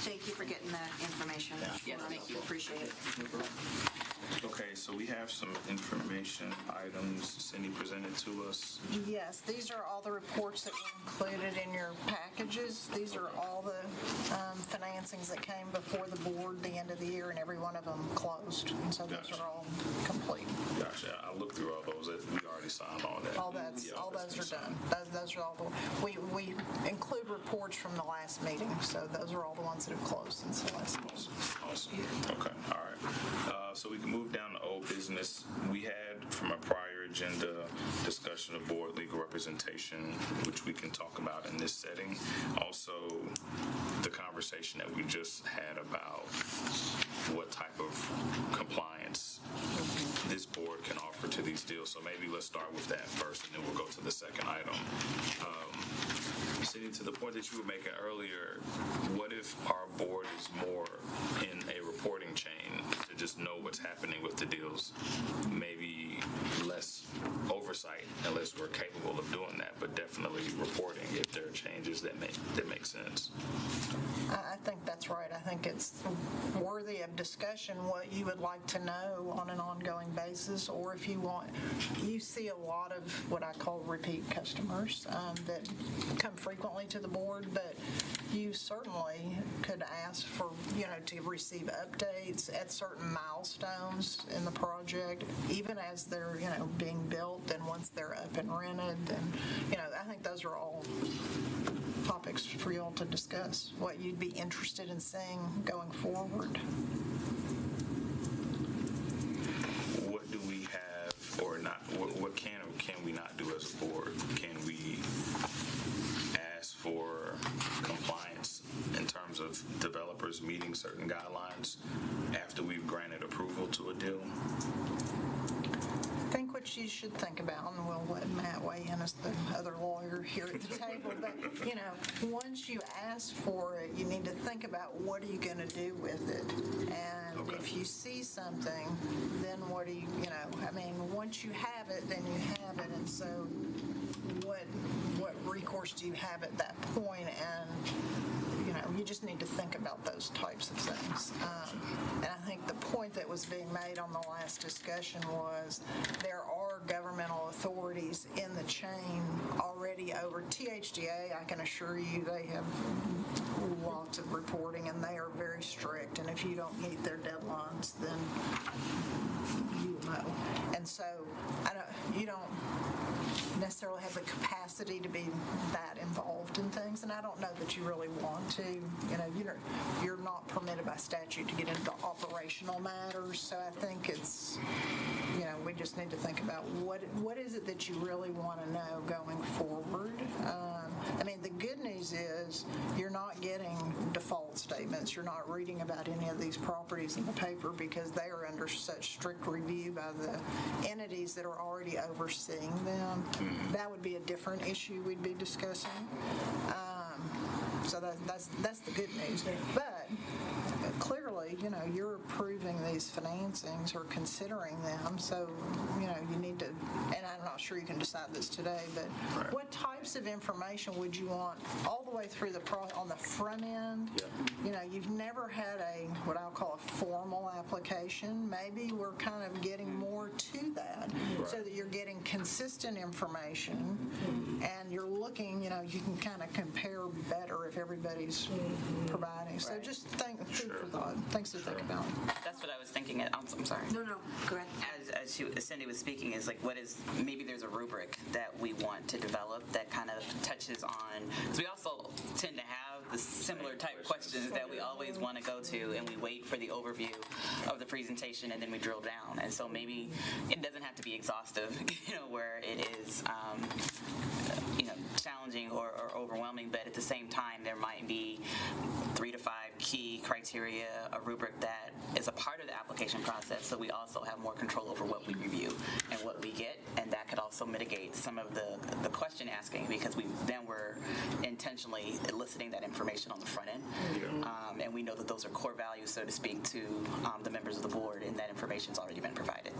Thank you for getting that information. Yes, thank you. Appreciate it. Okay, so we have some information items Cindy presented to us. Yes, these are all the reports that were included in your packages. These are all the financings that came before the board the end of the year, and every one of them closed. And so those Gotcha. are all complete. Gotcha. I looked through all those. We already signed all that. All those are done. Those are all the, we include reports from the last meeting, so those are all the ones that have closed since the last meeting. Awesome. Okay. All right. So we can move down to old business. We had from a prior agenda discussion of board legal representation, which we can talk about in this setting. Also, the conversation that we just had about what type of compliance this board can offer to these deals. So maybe let's start with that first, and then we'll go to the second item. Cindy, to the point that you were making earlier, what if our board is more in a reporting chain to just know what's happening with the deals? Maybe less oversight unless we're capable of doing that, but definitely reporting if there are changes that make sense. I think that's right. I think it's worthy of discussion what you would like to know on an ongoing basis, or if you see a lot of what I call repeat customers that come frequently to the board, but you certainly could ask for, to receive updates at certain milestones in the project, even as they're, being built and once they're up and rented. And, I think those are all topics for you all to discuss, what you'd be interested in seeing going forward. What do we have or not? What can or can we not do as a board? Can we ask for compliance in terms of developers meeting certain guidelines after we've granted approval to a deal? I think what you should think about, and we'll let Matt weigh in as the other lawyer here at the table, but, once you ask for it, you need to think about what are you going to do with it. And if you see something, then what do you, once you have it, then you have it. And so what recourse do you have at that point? And you just need to think about those types of things. And I think the point that was being made on the last discussion was there are governmental authorities in the chain already over THDA. I can assure you they have lots of reporting, and they are very strict. And if you don't meet their deadlines, then you will know. And so you don't necessarily have the capacity to be that involved in things, and I don't know that you really want to. You're not permitted by statute to get into operational matters, so I think it's, we just need to think about what is it that you really want to know going forward. The good news is you're not getting default statements. You're not reading about any of these properties in the paper because they are under such strict review by the entities that are already overseeing them. That would be a different issue we'd be discussing. So that's the good news. But clearly, you're approving these financings or considering them. So, you need to, and I'm not sure you can decide this today, but what types of information would you want all the way through the on the front end? You've never had what I'll call a formal application. Maybe we're kind of getting more to that so that you're getting consistent information and you're looking, you can kind of compare better if everybody's providing. So just food for thought, things to think about. That's what I was thinking. I'm sorry. No, go ahead. As Cindy was speaking, is like, maybe there's a rubric that we want to develop that kind of touches on, because we also tend to have the similar type questions that we always want to go to, and we wait for the overview of the presentation and then we drill down. And so maybe it doesn't have to be exhaustive, where it is, challenging or overwhelming, but at the same time, there might be 3 to 5 key criteria, a rubric that is a part of the application process, so we also have more control over what we review and what we get, and that could also mitigate some of the question asking, because we're intentionally eliciting that information on the front end. And we know that those are core values, so to speak, to the members of the board, and that information's already been provided.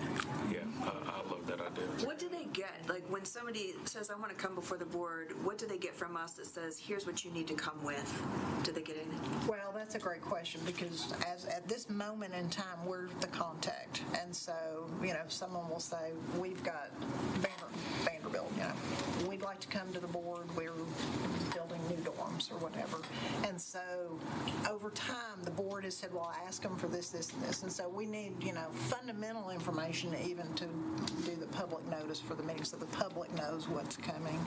Yeah, I love that idea. What do they get? Like when somebody says, I want to come before the board, what do they get from us that says, here's what you need to come with? Do they get anything? Well, that's a great question, because as at this moment in time, we're the contact. And so, someone will say, we've got Vanderbilt, we'd like to come to the board. We're building new dorms or whatever. And so over time, the board has said, well, ask them for this, this, and this. And so we need, fundamental information even to do the public notice for the meeting so the public knows what's coming.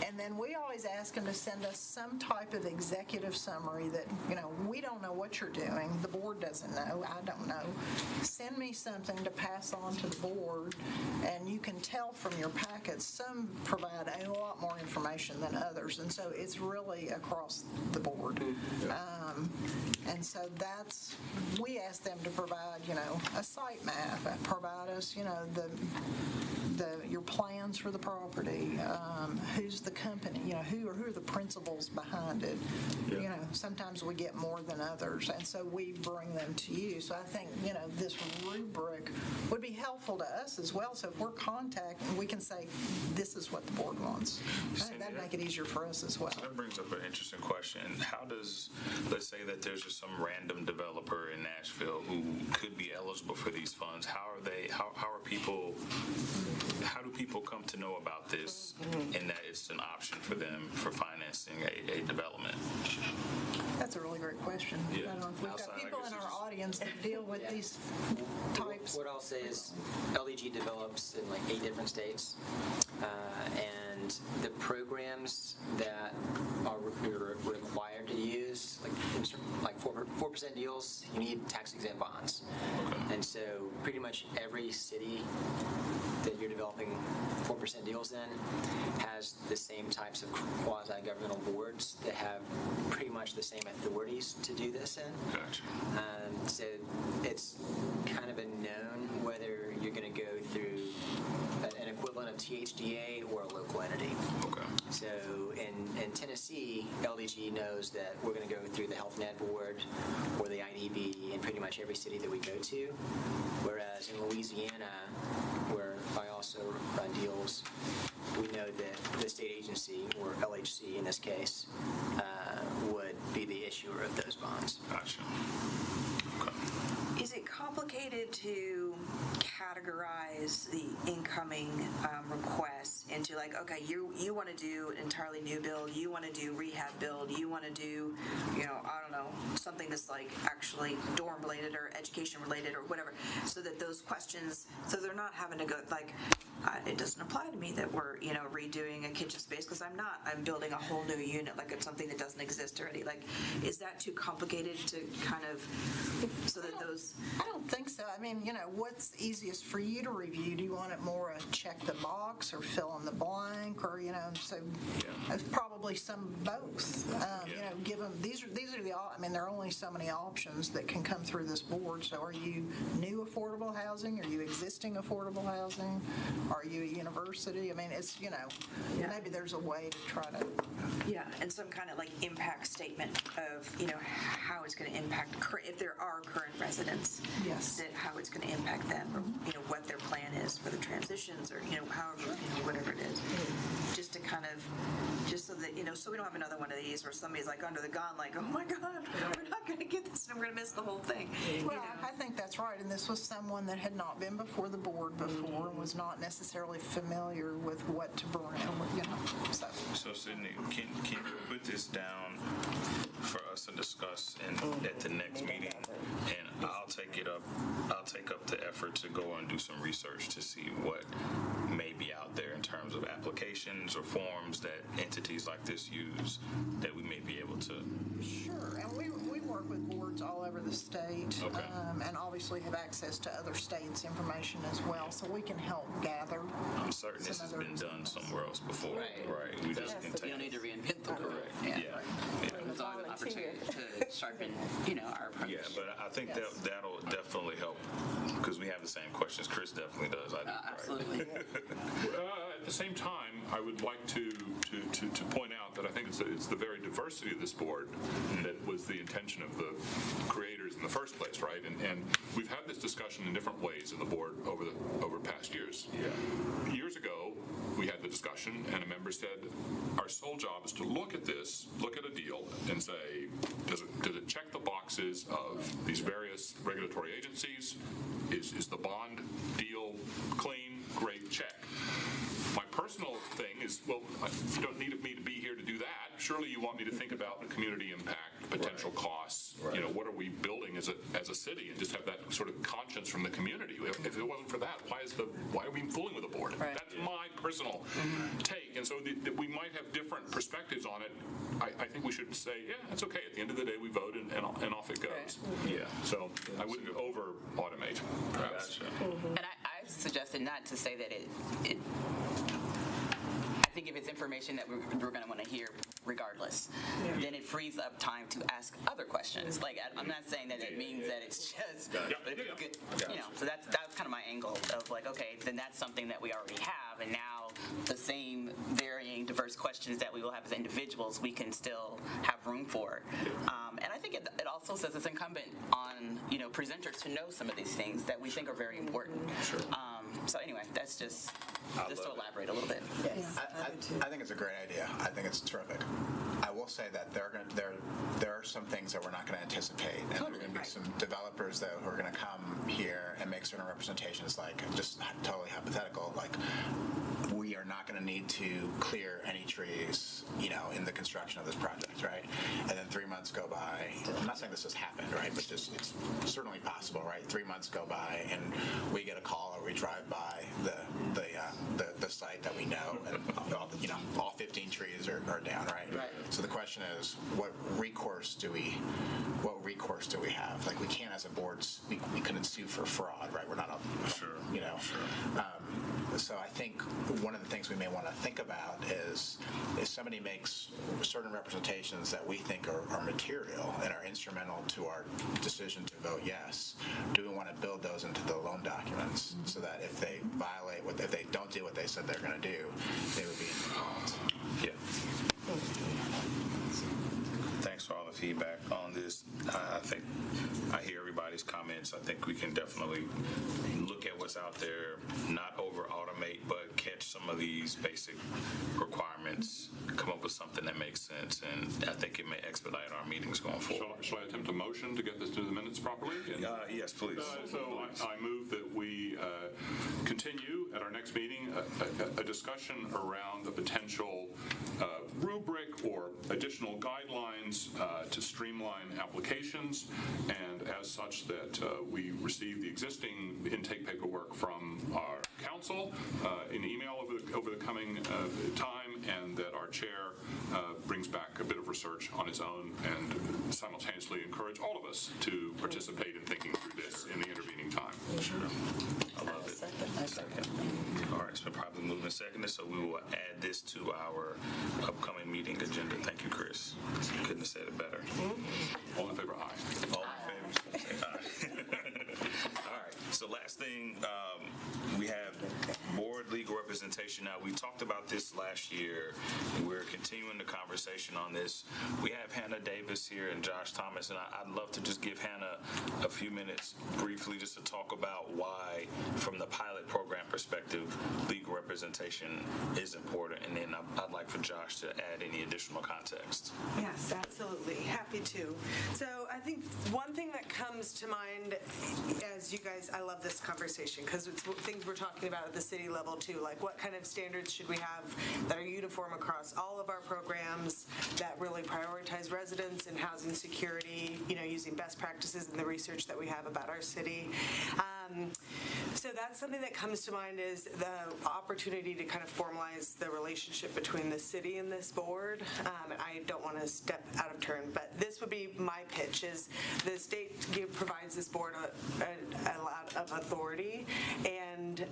And then we always ask them to send us some type of executive summary that, we don't know what you're doing. The board doesn't know. I don't know. Send me something to pass on to the board, and you can tell from your packets, some provide a lot more information than others, and so it's really across the board. And so we ask them to provide, a site map, provide us, your plans for the property, who's the company, who are the principals behind it. Sometimes we get more than others, and so we bring them to you. So I think, this rubric would be helpful to us as well. So if we're contacting, we can say, this is what the board wants. I think that'd make it easier for us as well. So that brings up an interesting question. How does, let's say that there's just some random developer in Nashville who could be eligible for these funds. How do people come to know about this and that it's an option for them for financing a development? That's a really great question. Yeah. I don't know if we've got people in our audience that deal with these types. What I'll say is LDG develops in like 8 different states, and the programs that are required to use, like 4% deals, you need tax-exempt bonds. And so pretty much every city that you're developing 4% deals in has the same types of quasi-governmental boards that have pretty much the same authorities to do this in. Gotcha. So it's kind of a known whether you're going to go through an equivalent of THDA or a local entity. Okay. So in Tennessee, LDG knows that we're going to go through the Health Net Board or the IDB in pretty much every city that we go to. Whereas in Louisiana, where I also run deals, we know that the state agency, or LHC in this case, would be the issuer of those bonds. Gotcha. Okay. Is it complicated to categorize the incoming requests into like, okay, you want to do an entirely new build, you want to do rehab build, you want to do, I don't know, something that's like actually dorm related or education related or whatever, so that those questions, so they're not having to go like, it doesn't apply to me that we're, redoing a kitchen space because I'm building a whole new unit, like it's something that doesn't exist already. Like, is that too complicated to kind of, so that those... I don't think so. I mean, what's easiest for you to review? Do you want it more a check the box or fill in the blank, or, so it's probably some both. Give them, these are there are only so many options that can come through this board. So are you new affordable housing? Are you existing affordable housing? Are you a university? I mean, it's, maybe there's a way to try to... Yeah, and some kind of like impact statement of, how it's going to impact, if there are current residents, yes, that how it's going to impact them, or, what their plan is for the transitions, or, however, whatever it is. Just to kind of, just so that, so we don't have another one of these where somebody's like under the gun, like, oh my God, we're not going to get this and we're going to miss the whole thing. Well, I think that's right. And this was someone that had not been before the board before and was not necessarily familiar with what to bring, So Sydney, can you put this down for us to discuss at the next meeting? And I'll take up the effort to go and do some research to see what may be out there in terms of applications or forms that entities like this use that we may be able to. Sure, and we work with boards all over the state, and obviously have access to other states' information as well, so we can help gather. I'm certain this has been done somewhere else before. Right. We just continue. We don't need to reinvent the wheel. Yeah. It's always an opportunity to sharpen, our approach. Yeah, but I think that'll definitely help because we have the same questions. Chris definitely does. I do. Absolutely. At the same time, I would like to point out that I think it's it's the very diversity of this board that was the intention of the creators in the first place, right? And we've had this discussion in different ways in the board over past years. Yeah. Years ago, we had the discussion, and a member said, our sole job is to look at this, look at a deal, and say, does it check the boxes of these various regulatory agencies? Is the bond deal clean? Great, check. My personal thing is, well, you don't need me to be here to do that. Surely you want me to think about the community impact, potential costs. You know, what are we building as a city, and just have that sort of conscience from the community. If it wasn't for that, why are we fooling with the board? Right. That's my personal take, and so we might have different perspectives on it. I think we should say, yeah, that's okay. At the end of the day, we vote and off it goes. Yeah. So I wouldn't over automate, perhaps. And I suggested not to say that it I think if it's information that we're going to want to hear regardless, then it frees up time to ask other questions. Like, I'm not saying that it means that it's just, but if it's good, you know, so that's kind of my angle of like, okay, then that's something that we already have, and now the same varying diverse questions that we will have as individuals, we can still have room for. And I think it also says it's incumbent on, you know, presenters to know some of these things that we think are very important. Sure. So anyway, that's just to elaborate a little bit. Yes, I think it's a great idea. I think it's terrific. I will say that there are some things that we're not going to anticipate, and there are going to be some developers that who are going to come here and make certain representations, like just totally hypothetical, like we are not going to need to clear any trees, you know, in the construction of this project, right? And then 3 months go by. I'm not saying this has happened, right? But just it's certainly possible, right? 3 months go by, and we get a call, or we drive by the site that we know, and all 15 trees are down, right? Right. So the question is, what recourse do we have? Like, we can't, as a board, we couldn't sue for fraud, right? We're not a, sure, you know. Sure. So I think one of the things we may want to think about is if somebody makes certain representations that we think are material and are instrumental to our decision to vote yes, do we want to build those into the loan documents so that if they violate if they don't do what they said they're going to do, they would be involved? Yeah. Thanks for all the feedback on this. I think I hear everybody's comments. I think we can definitely look at what's out there, not over automate, but catch some of these basic requirements, come up with something that makes sense, and I think it may expedite our meetings going forward. Shall I attempt a motion to get this to the minutes properly? Yes, please. So I move that we continue at our next meeting a discussion around the potential rubric or additional guidelines to streamline applications, and as such that we receive the existing intake paperwork from our council in email over the coming time, and that our chair brings back a bit of research on his own, and simultaneously encourage all of us to participate in thinking through this in the intervening time. Sure. I love it. Second. All right, it's been probably moved and seconded, so we will add this to our upcoming meeting agenda. Thank you, Chris. Couldn't have said it better. All in favor, aye. All in favor, say aye. All right, so last thing, we have board legal representation. Now, we talked about this last year, and we're continuing the conversation on this. We have Hannah Davis here and Josh Thomas, and I'd love to just give Hannah a few minutes briefly just to talk about why, from the pilot program perspective, legal representation is important, and then I'd like for Josh to add any additional context. Yes, absolutely. Happy to. So I think one thing that comes to mind as you guys, I love this conversation because it's things we're talking about at the city level too, like what kind of standards should we have that are uniform across all of our programs that really prioritize residents and housing security, you know, using best practices in the research that we have about our city. So that's something that comes to mind, is the opportunity to kind of formalize the relationship between the city and this board. And I don't want to step out of turn, but this would be my pitch, is the state provides this board a lot of authority, and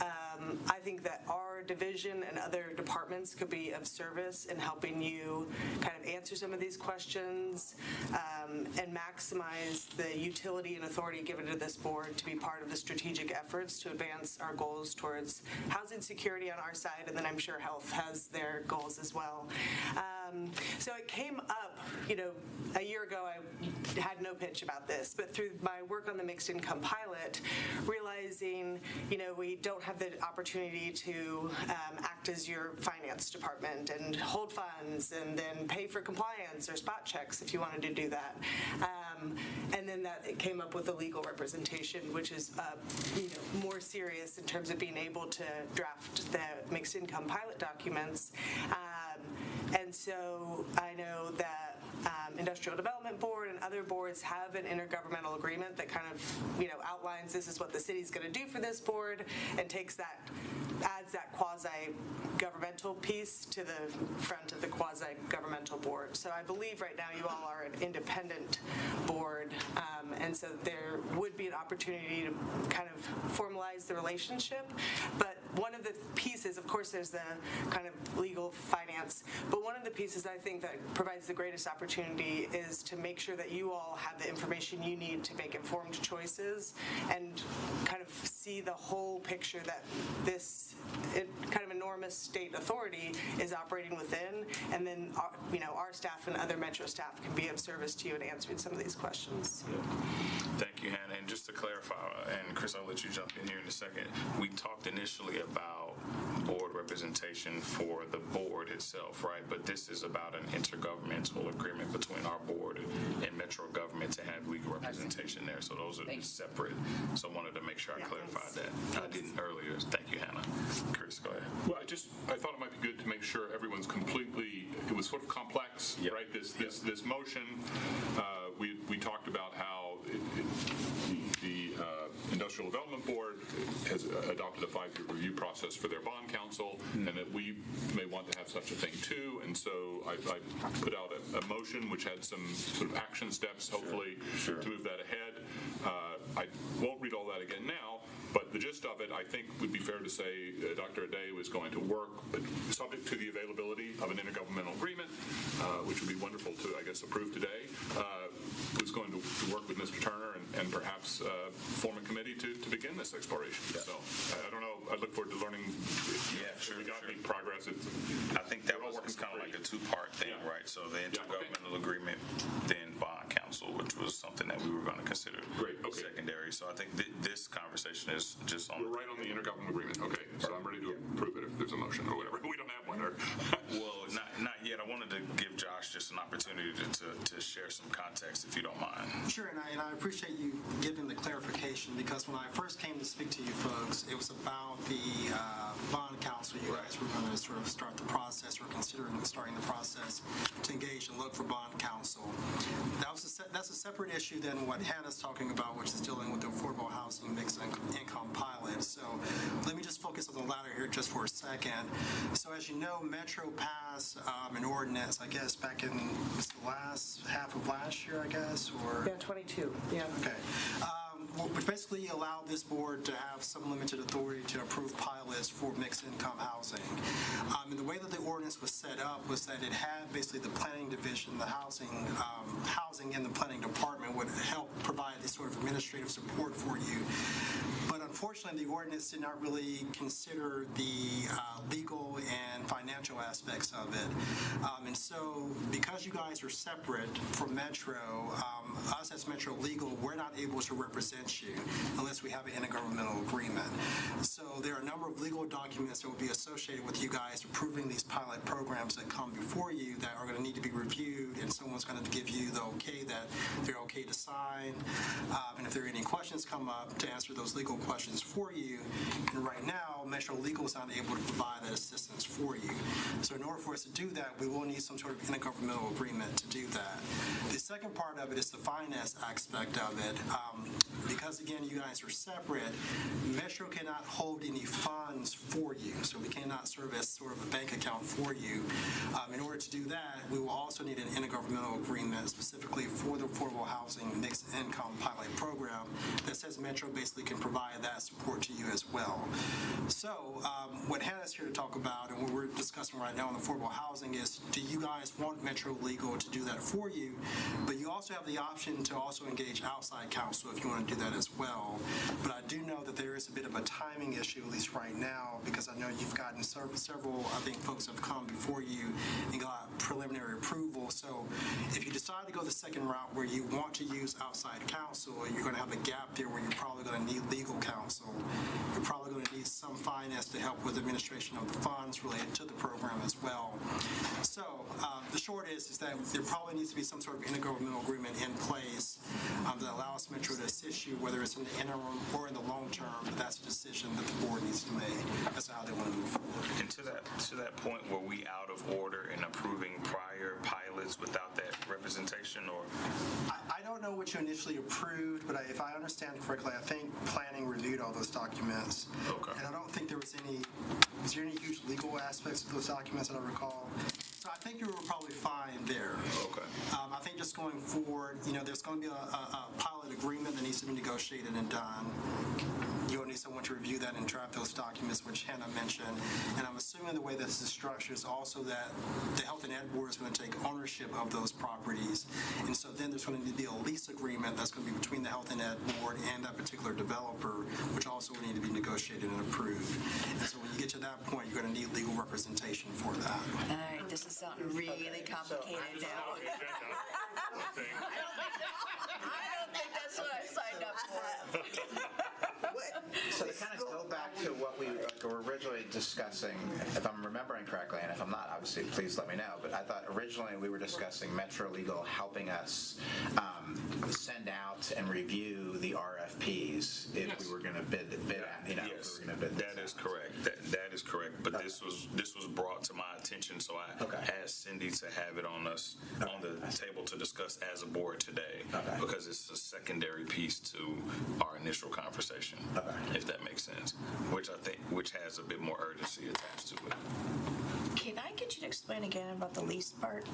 I think that our division and other departments could be of service in helping you kind of answer some of these questions and maximize the utility and authority given to this board to be part of the strategic efforts to advance our goals towards housing security on our side, and then I'm sure health has their goals as well. So it came up, a year ago I had no pitch about this, but through my work on the mixed income pilot, realizing, we don't have the opportunity to act as your finance department and hold funds and then pay for compliance or spot checks if you wanted to do that. And then that it came up with a legal representation, which is more serious in terms of being able to draft the mixed income pilot documents. And so I know that Industrial Development Board and other boards have an intergovernmental agreement that kind of, outlines this is what the city's going to do for this board and adds that quasi-governmental piece to the front of the quasi-governmental board. So I believe right now you all are an independent board, and so there would be an opportunity to kind of formalize the relationship. But one of the pieces, of course, there's the kind of legal finance, but one of the pieces I think that provides the greatest opportunity is to make sure that you all have the information you need to make informed choices and kind of see the whole picture that this kind of enormous state authority is operating within, and then our staff and other Metro staff can be of service to you in answering some of these questions. Thank you, Hannah. And just to clarify, and Chris, I'll let you jump in here in a second. We talked initially about board representation for the board itself, right? But this is about an intergovernmental agreement between our board and Metro government to have legal representation there. So those are separate. So I wanted to make sure I clarified that. I didn't earlier. Thank you, Hannah. Chris, go ahead. Well, I thought it might be good to make sure everyone's completely, it was sort of complex, right? This motion, we talked about how the Industrial Development Board has adopted a 5-year review process for their bond council, and that we may want to have such a thing too. And so I put out a motion which had some sort of action steps, hopefully, to move that ahead. I won't read all that again now, but the gist of it, I think, would be fair to say Dr. Ade was going to work, subject to the availability of an intergovernmental agreement, which would be wonderful to, I guess, approve today, was going to work with Mr. Turner and perhaps form a committee to begin this exploration. So I don't know. I look forward to learning if we got any progress. I think that was kind of like a two-part thing, right? So the intergovernmental agreement, then bond council, which was something that we were going to consider secondary. So I think this conversation is just on. We're right on the intergovernmental agreement. Okay, so I'm ready to approve it if there's a motion or whatever. We don't have one. Well, not yet. I wanted to give Josh just an opportunity to share some context, if you don't mind. Sure, and I appreciate you giving the clarification, because when I first came to speak to you folks, it was about the bond council. You guys were going to sort of start the process, or considering starting the process to engage and look for bond council. That's a separate issue than what Hannah's talking about, which is dealing with the affordable housing mixed income pilot. So let me just focus on the latter here just for a second. So as you know, Metro passed an ordinance, I guess, back in the last half of last year, I guess, or? Yeah, 22, yeah. Okay. Which basically allowed this board to have some limited authority to approve pilots for mixed income housing. And the way that the ordinance was set up was that it had basically the planning division, the housing and the planning department would help provide this sort of administrative support for you. But unfortunately, the ordinance did not really consider the legal and financial aspects of it. And so because you guys are separate from Metro, us as Metro Legal, we're not able to represent you unless we have an intergovernmental agreement. So there are a number of legal documents that will be associated with you guys approving these pilot programs that come before you that are going to need to be reviewed, and someone's going to give you the okay that they're okay to sign. And if there are any questions come up, to answer those legal questions for you. And right now, Metro Legal is not able to provide that assistance for you. So in order for us to do that, we will need some sort of intergovernmental agreement to do that. The second part of it is the finance aspect of it. Because again, you guys are separate, Metro cannot hold any funds for you. So we cannot serve as sort of a bank account for you. In order to do that, we will also need an intergovernmental intergovernmental agreement specifically for the affordable housing mixed income pilot program that says Metro basically can provide that support to you as well. So what Hannah's here to talk about and what we're discussing right now on affordable housing is, do you guys want Metro Legal to do that for you? But you also have the option to also engage outside counsel if you want to do that as well. But I do know that there is a bit of a timing issue, at least right now, because I know you've gotten several, I think, folks have come before you and got preliminary approval. So if you decide to go the second route where you want to use outside counsel, you're going to have a gap there where you're probably going to need legal counsel. You're probably going to need some finance to help with administration of the funds related to the program as well. So the short is that there probably needs to be some sort of intergovernmental agreement in place that allows Metro to assist you, whether it's in the interim or in the long term, but that's a decision that the board needs to make. That's how they want to move forward. And to that point, were we out of order in approving prior pilots without that representation, or? I don't know what you initially approved, but if I understand correctly, I think planning reviewed all those documents. Okay. And I don't think there was there any huge legal aspects of those documents that I recall? So I think you were probably fine there. Okay. I think just going forward, there's going to be a pilot agreement that needs to be negotiated and done. You'll need someone to review that and draft those documents, which Hannah mentioned. And I'm assuming the way this is structured is also that the Health and Ed Board is going to take ownership of those properties. And so then there's going to be a lease agreement that's going to be between the Health and Ed Board and that particular developer, which also will need to be negotiated and approved. And so when you get to that point, you're going to need legal representation for that. All right, this is something really complicated now. I don't think that's what I signed up for. So to kind of go back to what we were originally discussing, if I'm remembering correctly, and if I'm not, obviously, please let me know, but I thought originally we were discussing Metro Legal helping us send out and review the RFPs if we were going to bid Yes, if we were going to bid. that is correct. That is correct. But this was brought to my attention, so I asked Cindy to have it on the table to discuss as a board today, because it's a secondary piece to our initial conversation, if that makes sense, which has a bit more urgency attached to it. Can I get you to explain again about the lease part?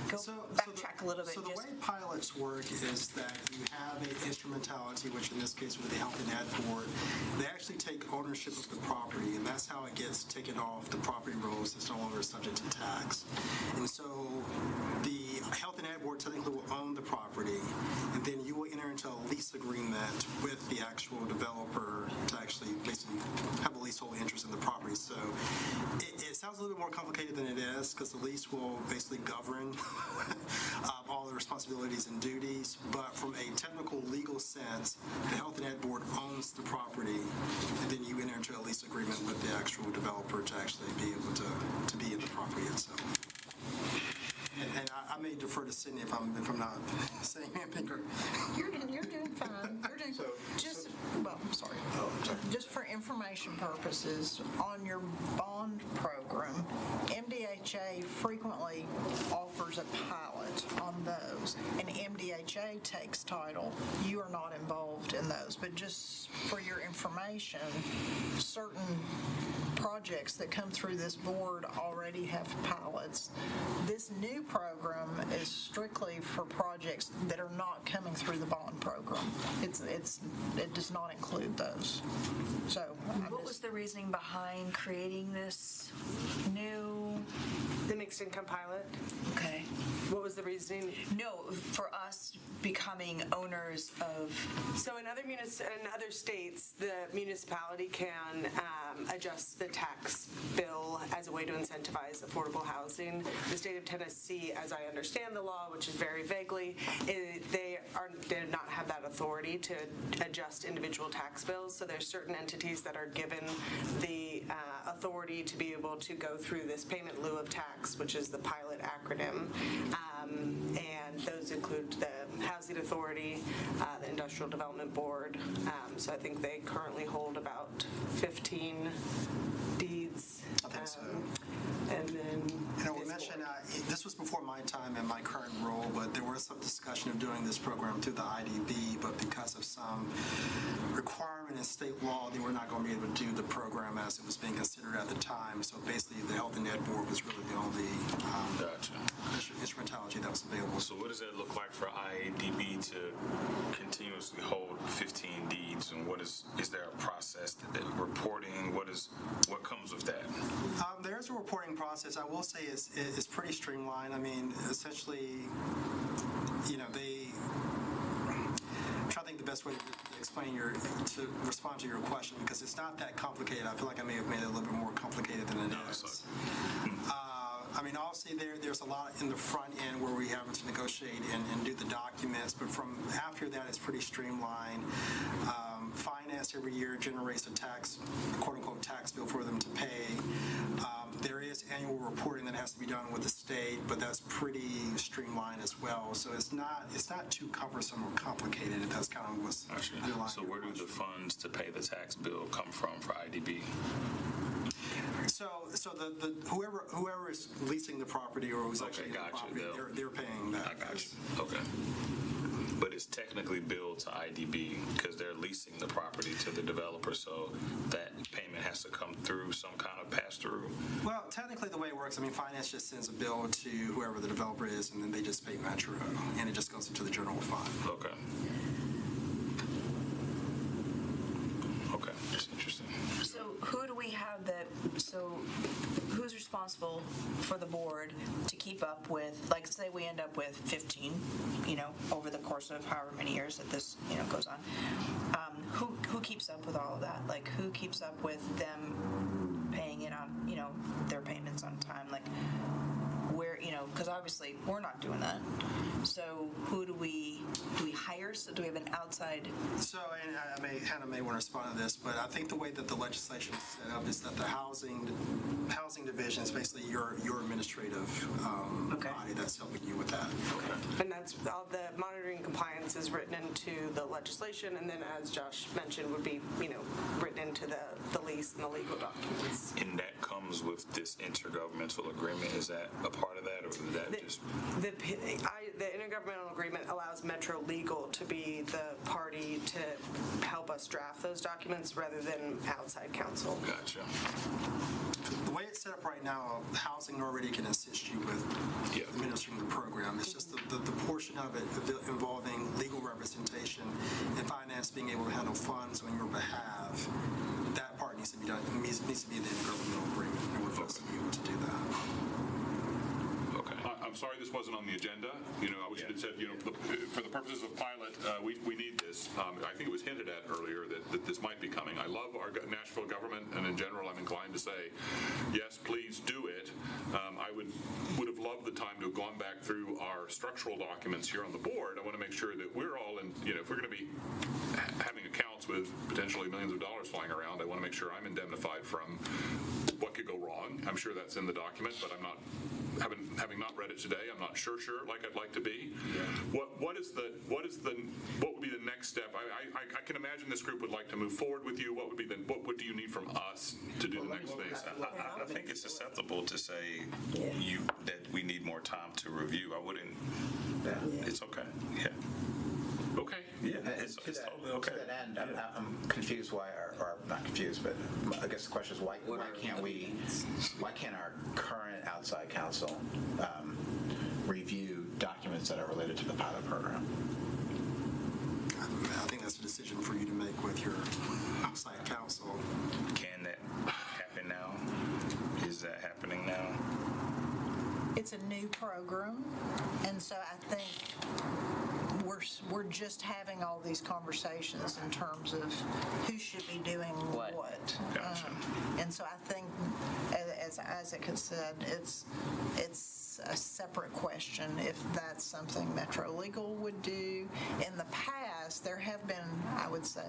Backtrack a little bit. So the way pilots work is that you have an instrumentality, which in this case would be the Health and Ed Board. They actually take ownership of the property, and that's how it gets taken off the property rolls. It's no longer subject to tax. And so the Health and Ed Board technically will own the property, and then you will enter into a lease agreement with the actual developer to actually basically have a leasehold interest in the property. So it sounds a little bit more complicated than it is, because the lease will basically govern all the responsibilities and duties, but from a technical legal sense, the Health and Ed Board owns the property, and then you enter into a lease agreement with the actual developer to actually be able to be in the property itself. And I may defer to Sydney if I'm not saying anything. You're doing fine. You're doing I'm sorry. Just for information purposes, on your bond program, MDHA frequently offers a pilot on those, and MDHA takes title. You are not involved in those, but just for your information, certain projects that come through this board already have pilots. This new program is strictly for projects that are not coming through the bond program. It does not include those. So what was the reasoning behind creating this new? The mixed income pilot? Okay. What was the reasoning? No, for us becoming owners of. So in other states, the municipality can adjust the tax bill as a way to incentivize affordable housing. The state of Tennessee, as I understand the law, which is very vaguely, they do not have that authority to adjust individual tax bills. So there's certain entities that are given the authority to be able to go through this payment in lieu of tax, which is the pilot acronym. And those include the Housing Authority, the Industrial Development Board. So I think they currently hold about 15 deeds. I think so. And then we'll mention, this was before my time and my current role, but there was some discussion of doing this program through the IDB, but because of some requirement in state law, they were not going to be able to do the program as it was being considered at the time. So basically, the Health and Ed Board was really the only instrumentality So what does that look like for IADB to continuously hold 15 deeds, and is there a process that reporting? What comes with that? There's a reporting process. I will say it's pretty streamlined. I mean, essentially, I'm trying to think the best way to respond to your question, because it's not that complicated. I feel like I may have made it a little bit more complicated than it is. I mean, obviously there's a lot in the front end where we have to negotiate and do the documents, but from after that, it's pretty streamlined. Finance every year generates a quote-unquote tax bill for them to pay. There is annual reporting that has to be done with the state, but that's pretty streamlined as well. So it's not too cumbersome or complicated. That's kind of what's underlying. So where do the funds to pay the tax bill come from for IDB? So the whoever is leasing the property or who's actually in the property, they're paying that. I got you. Okay. But it's technically billed to IDB because they're leasing the property to the developer, so that payment has to come through some kind of pass-through? Well, technically the way it works, I mean, finance just sends a bill to whoever the developer is, and then they just pay Metro, and it just goes into the general fund. Okay. Okay, that's interesting. So who do we have who's responsible for the board to keep up with, like, say we end up with 15, over the course of however many years that this, goes on. Who keeps up with all of that? Like, who keeps up with them paying it on, their payments on time? Like, where, because obviously we're not doing that. So who do we hire? So do we have an outside? So, and Hannah may want to respond to this, but I think the way that the legislation is set up is that the housing division is basically your administrative body that's helping you with that. Okay. And that's all the monitoring compliance is written into the legislation, and then as Josh mentioned, would be written into the lease and the legal documents. And that comes with this intergovernmental agreement. Is that a part of that, or is that just? The intergovernmental agreement allows Metro Legal to be the party to help us draft those documents rather than outside counsel. Gotcha. The way it's set up right now, housing already can assist you with administering the program. It's just the portion of it involving legal representation and finance being able to handle funds on your behalf. That part needs to be done. Needs to be in the intergovernmental agreement in order for us to be able to do that. I'm sorry this wasn't on the agenda. I wish it had said, for the purposes of pilot, we need this. I think it was hinted at earlier that this might be coming. I love our Nashville government, and in general, I'm inclined to say, yes, please do it. I would have loved the time to have gone back through our structural documents here on the board. I want to make sure that we're all in, if we're going to be having accounts with potentially millions of dollars flying around, I want to make sure I'm indemnified from what could go wrong. I'm sure that's in the document, but I'm not. Having not read it today, I'm not sure like I'd like to be. Yeah. What would be the next step? I can imagine this group would like to move forward with you. What do you need from us to do the next phase? I think it's acceptable to say that we need more time to review. I wouldn't. It's okay. Yeah. Okay. Yeah, it's totally okay. To that end, I'm confused why, or not confused, but I guess the question is why can't our current outside counsel review documents that are related to the pilot program? I think that's a decision for you to make with your outside counsel. Can that happen now? Is that happening now? It's a new program, and so I think we're just having all these conversations in terms of who should be doing what. Gotcha. And so I think, as Isaac has said, it's a separate question if that's something Metro Legal would do. In the past, there have been, I would say,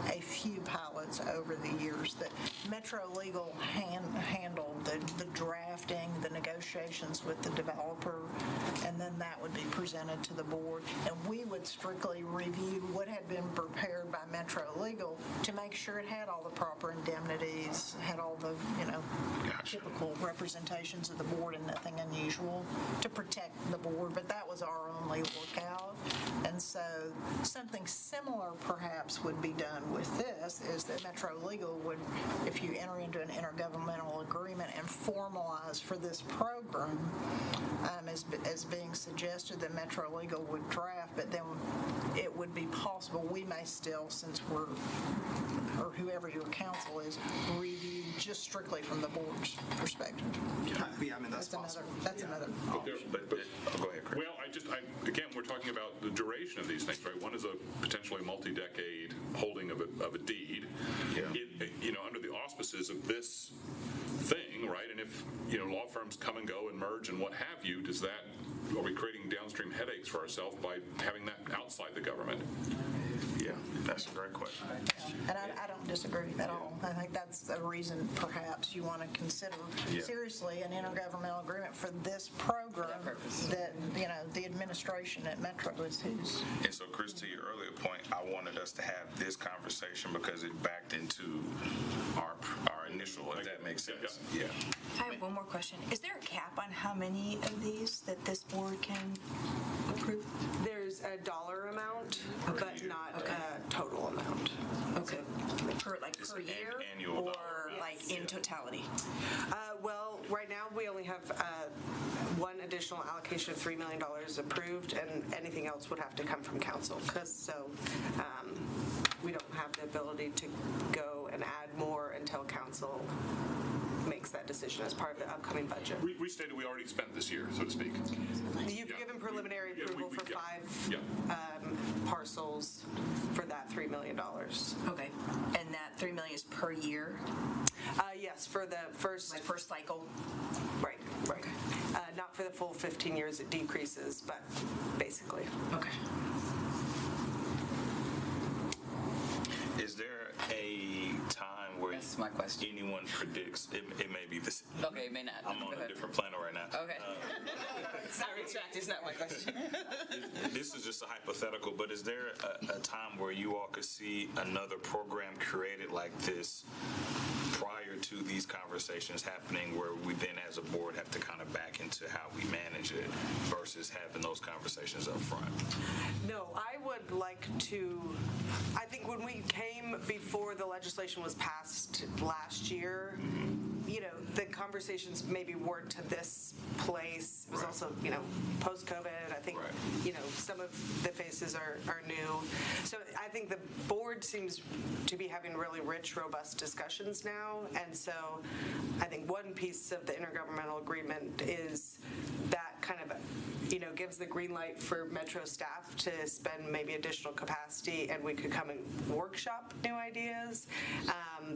a few pilots over the years that Metro Legal handled the drafting, the negotiations with the developer, and then that would be presented to the board. And we would strictly review what had been prepared by Metro Legal to make sure it had all the proper indemnities, had all the, typical representations of the board and nothing unusual to protect the board. But that was our only lookout. And And so something similar perhaps would be done with this, is that Metro Legal would, if you enter into an intergovernmental agreement and formalize for this program, as being suggested that Metro Legal would draft, but then it would be possible, we may still, since we're, or whoever your counsel is, review just strictly from the board's perspective. Yeah, I mean, that's possible. That's another option. But go ahead, Chris. Well, again, we're talking about the duration of these things, right? One is a potentially multi-decade holding of a deed. Yeah. Under the auspices of this thing, right? And if, law firms come and go and merge and what have you, are we creating downstream headaches for ourselves by having that outside the government? Yeah, that's a great question. And I don't disagree at all. I think that's a reason perhaps you want to consider seriously an intergovernmental agreement for this program that, the administration at Metro is whose. And so, Chris, to your earlier point, I wanted us to have this conversation because it backed into our initial, if that makes sense. Yeah. I have one more question. Is there a cap on how many of these that this board can approve? There's a dollar amount, but not a total amount. Okay. Per year annual or dollar. like in totality? Well, right now we only have one additional allocation of $3 million approved, and anything else would have to come from council. We don't have the ability to go and add more until council makes that decision as part of the upcoming budget. Restated, we already spent this year, so to speak. You've given preliminary approval for 5 parcels for that $3 million. Okay. And that $3 million is per year? Yes, for the first cycle. Right. Not for the full 15 years, it decreases, but basically. Okay. Is there a time where That's my question. anyone predicts, it may be this? Okay, it may not. I'm on a different planet right now. Okay. Sorry, it's not my question. This is just a hypothetical, but is there a time where you all could see another program created like this prior to these conversations happening, where we then as a board have to kind of back into how we manage it versus having those conversations up front? No, I would like to, I think when we came before the legislation was passed last year, the conversations maybe weren't to this place. It was also, post-COVID. I think, some of the faces are new. So I think the board seems to be having really rich, robust discussions now. And so I think one piece of the intergovernmental agreement is that kind of, gives the green light for Metro staff to spend maybe additional capacity, and we could come and workshop new ideas.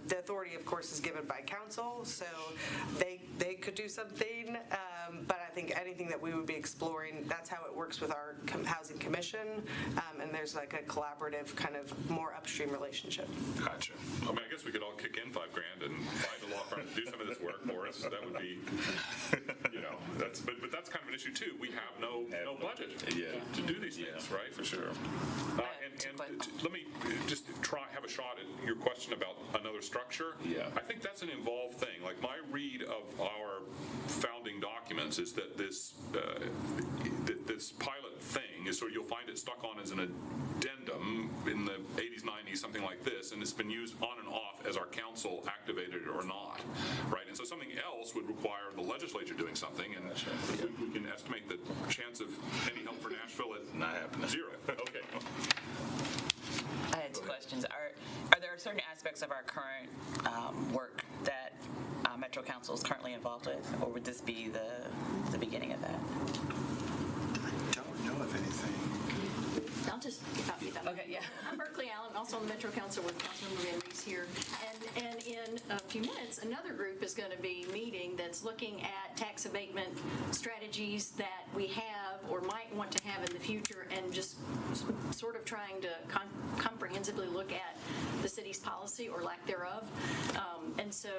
The authority, of course, is given by council, so they could do something, but I think anything that we would be exploring, that's how it works with our housing commission, and there's like a collaborative kind of more upstream relationship. Gotcha. I guess we could all kick in $5,000 and find a law firm to do some of this work for us. That would be, but that's kind of an issue too. We have no budget to do these things, right? For sure. Let me just have a shot at your question about another structure. Yeah. I think that's an involved thing. Like my read of our founding documents is that this pilot thing is you'll find it stuck on as an addendum in the 80s, 90s, something like this, and it's been used on and off as our council activated it or not, right? And so something else would require the legislature doing something, and we can estimate the chance of any help for Nashville at not happening. 0. Okay. I had 2 questions. Are there certain aspects of our current work that Metro Council is currently involved with, or would this be the beginning of that? I don't know of anything. I'll just Okay, yeah. I'm Berkeley Allen, also on the Metro Council with Councilmember Van Rees here. And in a few minutes, another group is going to be meeting that's looking at tax abatement strategies that we have or might want to have in the future, and just sort of trying to comprehensively look at the city's policy or lack thereof. And so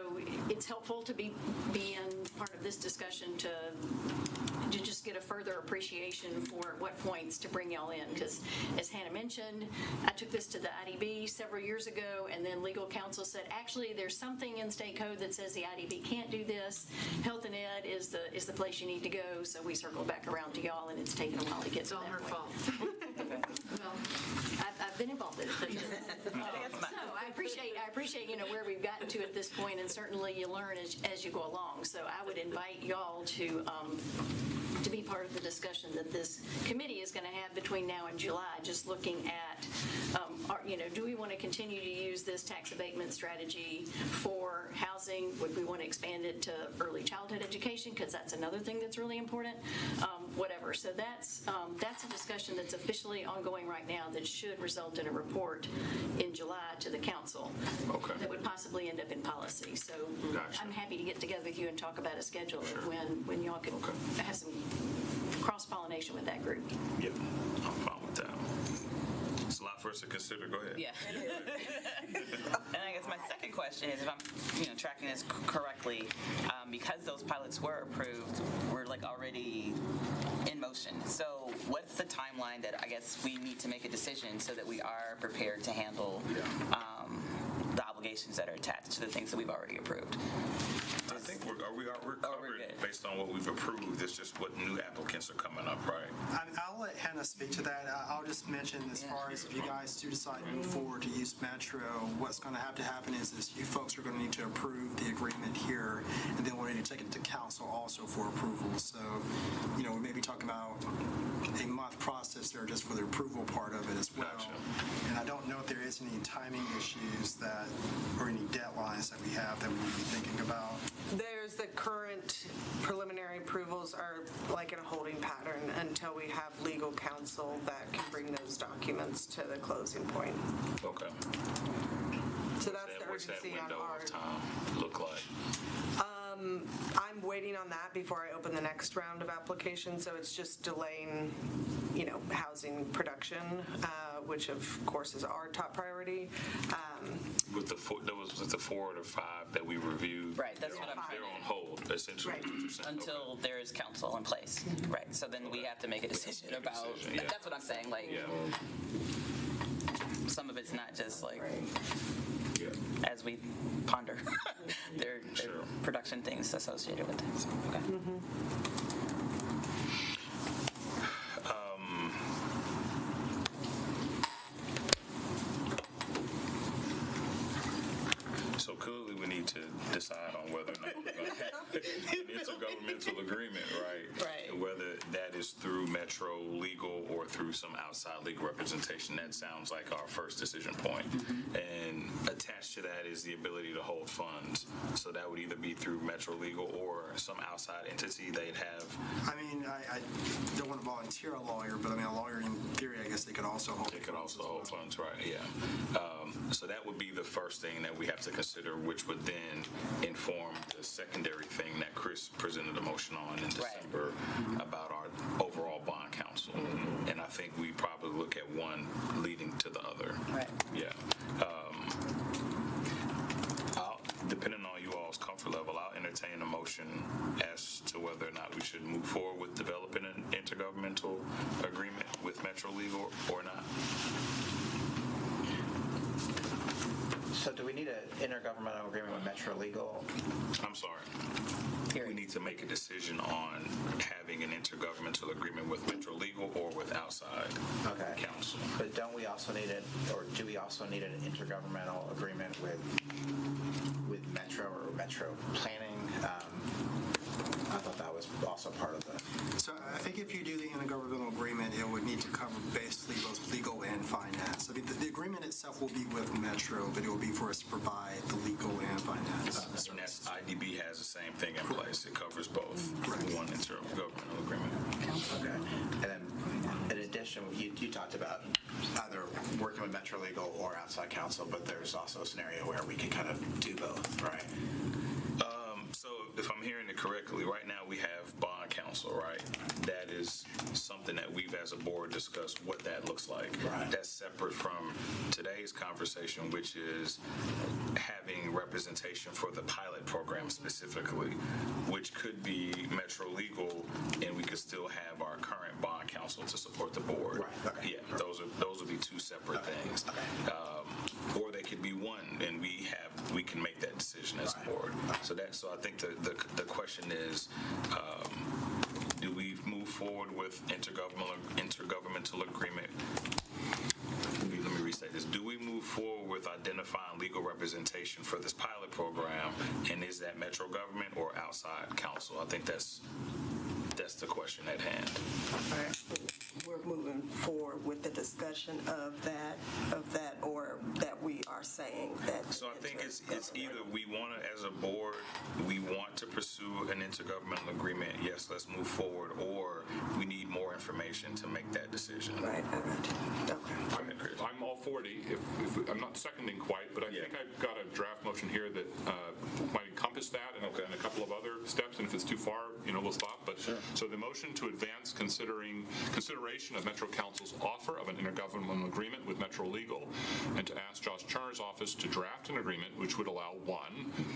it's helpful to be in part of this discussion to just get a further appreciation for what points to bring y'all in, because as Hannah mentioned, I took this to the IDB several years ago, and then legal counsel said, actually, there's something in state code that says the IDB can't do this. Health and Ed is the place you need to go. So we circled back around to y'all, and it's taken a while to get to that point. It's all her fault. Well, I've been involved in it. So I appreciate, where we've gotten to at this point, and certainly you learn as you go along. So I would invite y'all to be part of the discussion that this committee is going to have between now and July, just looking at, do we want to continue to use this tax abatement strategy for housing? Would we want to expand it to early childhood education? Because that's another thing that's really important. Whatever. So that's a discussion that's officially ongoing right now that should result in a report in July to the council. Okay. That would possibly end up in policy. So Gotcha. I'm happy to get together with you and talk about a schedule of when y'all can have some cross-pollination with that group. Yep, I'm fine with that. It's a lot for us to consider. Go ahead. Yeah. And I guess my second question is, if I'm tracking this correctly, because those pilots were approved, we're like already in motion. So what's the timeline that I guess we need to make a decision so that we are prepared to handle the obligations that are attached to the things that we've already approved? I think we're covered based on what we've approved. It's just what new applicants are coming up, right? I'll let Hannah speak to that. I'll just mention, as far as if you guys do decide to move forward to use Metro, what's going to have to happen is you folks are going to need to approve the agreement here, and then we'll need to take it to council also for approval. So, we may be talking about a month process there just for the approval part of it as well. Gotcha. And I don't know if there is any timing issues or any deadlines that we have that we need to be thinking about. There's the current preliminary approvals are like in a holding pattern until we have legal counsel that can bring those documents to the closing point. Okay. So that's the What's that urgency on window our. of time look like? I'm waiting on that before I open the next round of applications, so it's just delaying, housing production, which of course is our top priority. With the 4 or the 5 that we reviewed, Right, that's what I'm they're saying. on hold, essentially. Right. What you're saying. Until there is council in place. Right. So then we have to make a decision about, decision, yeah. that's what I'm saying, like, Yeah. some of it's not just like, Yeah. as we ponder, there are Sure. production things associated with it. So, okay. So clearly we need to decide on whether or not we're going to have an intergovernmental agreement, right? Right. Whether that is through Metro legal or through some outside legal representation. That sounds like our first decision point. And attached to that is the ability to hold funds. So that would either be through Metro legal or some outside entity they'd have. I don't want to volunteer a lawyer, but a lawyer in theory, I guess they could also hold. They could also hold funds, right? Yeah. So that would be the first thing that we have to consider, which would then inform the secondary thing that Chris presented a motion on in December about our overall bond council. And I think we probably look at one leading to the other. Right. Yeah. Depending on you all's comfort level, I'll entertain a motion as to whether or not we should move forward with developing an intergovernmental agreement with Metro Legal or not. So do we need an intergovernmental agreement with Metro Legal? I'm sorry. We need to make a decision on having an intergovernmental agreement with Metro Legal or with outside counsel. But don't we also need do we also need an intergovernmental agreement with Metro or Metro Planning? I thought that was also part of the. So I think if you do the intergovernmental agreement, it would need to cover basically both legal and finance. The agreement itself will be with Metro, but it will be for us to provide the legal and finance. And that's IDB has the same thing in place. It covers both. One intergovernmental agreement. Okay. And then in addition, you talked about either working with Metro Legal or outside counsel, but there's also a scenario where we can kind of do both, right? So if I'm hearing it correctly, right now we have bond counsel, right? That is something that we've as a board discussed what that looks like. Right. That's separate from today's conversation, which is having representation for the pilot program specifically, which could be Metro Legal, and we could still have our current bond counsel to support the board. Right. Okay. Yeah, those would be two separate things. Or they could be one, and we can make that decision as a board. So I think the question is, do we move forward with intergovernmental agreement. Let me restate this. Do we move forward with identifying legal representation for this pilot program, and is that Metro government or outside counsel? I think that's the question at hand. We're moving forward with the discussion of that, or that we are saying that. So I think it's either we want to, as a board, we want to pursue an intergovernmental agreement. Yes, let's move forward, or we need more information to make that decision. Right. Okay. I'm all 40. If I'm not seconding quite, but I think I've got a draft motion here that might encompass that and a couple of other steps. And if it's too far, we'll stop. But so the motion to advance consideration of Metro Council's offer of an intergovernmental agreement with Metro Legal, and to ask Josh Turner's office to draft an agreement which would allow 1,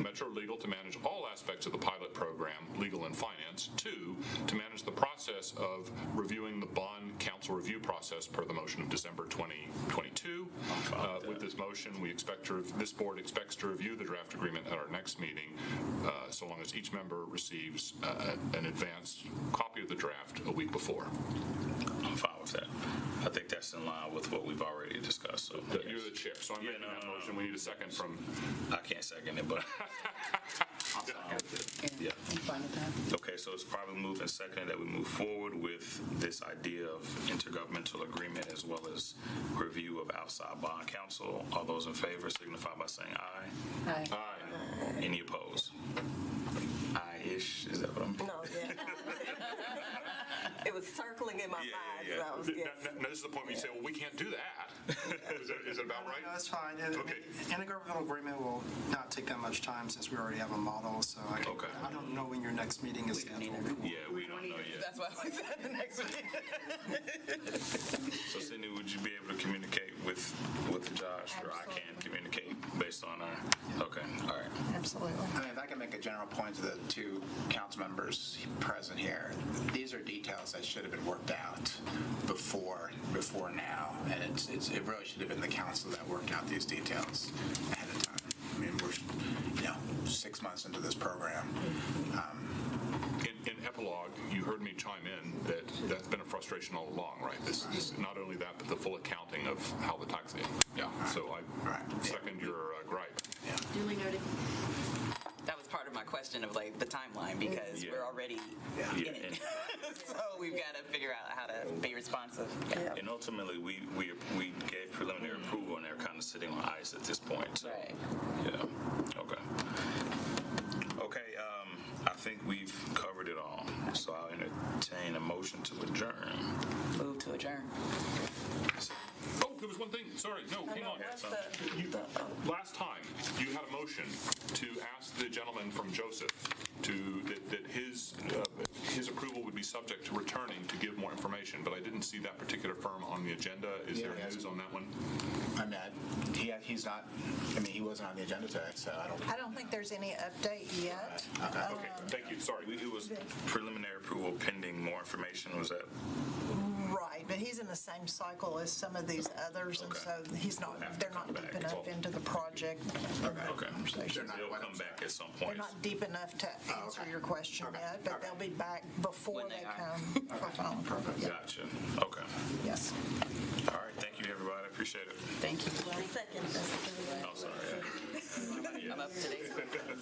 Metro Legal to manage all aspects of the pilot program, legal and finance. 2, to manage the process of reviewing the bond council review process per the motion of December 2022. With this motion, this board expects to review the draft agreement at our next meeting, so long as each member receives an advanced copy of the draft a week before. I'm fine with that. I think that's in line with what we've already discussed. So you're the chair, so I'm making that motion. We need a second from. I can't second it, but. Yeah. I'm fine with that. Okay, so it's probably moved and seconded that we move forward with this idea of intergovernmental agreement as well as review of outside bond counsel. All those in favor signify by saying aye. Aye. Aye. Any opposed? Aye-ish. Is that what I'm? No, yeah. It was circling in my mind. Yeah. So I was, Now, this is the point where you say, well, we can't do that. Is it about right? No, that's fine. And Okay. intergovernmental agreement will not take that much time since we already have a model. So I don't know when your next meeting is scheduled. Yeah, we don't know yet. that's why I said the next meeting. So, Cindy, would you be able to communicate with Josh, or I can communicate based on our? Okay, all right. Absolutely. I mean, if I can make a general point to the 2 council members present here, these are details that should have been worked out before now, and it really should have been the council that worked out these details ahead of time. I mean, we're 6 months into this program. In epilogue, you heard me chime in that that's been a frustration all along, right? This is not only that, but the full accounting of how the tax. So I second your gripe. Yeah. Duly noted. That was part of my question of like the timeline, because we're already in it. So we've got to figure out how to be responsive. And ultimately, we gave preliminary approval, and they're kind of sitting on ice at this point. So, Right. Yeah. Okay. Okay. I think we've covered it all. So I'll entertain a motion to adjourn. Move to adjourn. Oh, there was one thing. Sorry. No, hang on. Last time, you had a motion to ask the gentleman from Joseph that his approval would be subject to returning to give more information, but I didn't see that particular firm on the agenda. Is there news on that one? I mean, he's not. I mean, he wasn't on the agenda today, so I don't think there's any update yet. Okay. Okay. Thank you. Sorry. It was preliminary approval pending more information. Was that? Right, but he's in the same cycle as some of these others, and so they're not deep enough into the project. Okay. They'll come back at some point. They're not deep enough to answer your question yet, but they'll be back before they come for phone. Yeah. Gotcha. Okay. Yes. All right. Thank you, everybody. I appreciate it. Thank you. Oh, sorry. I'm up to date.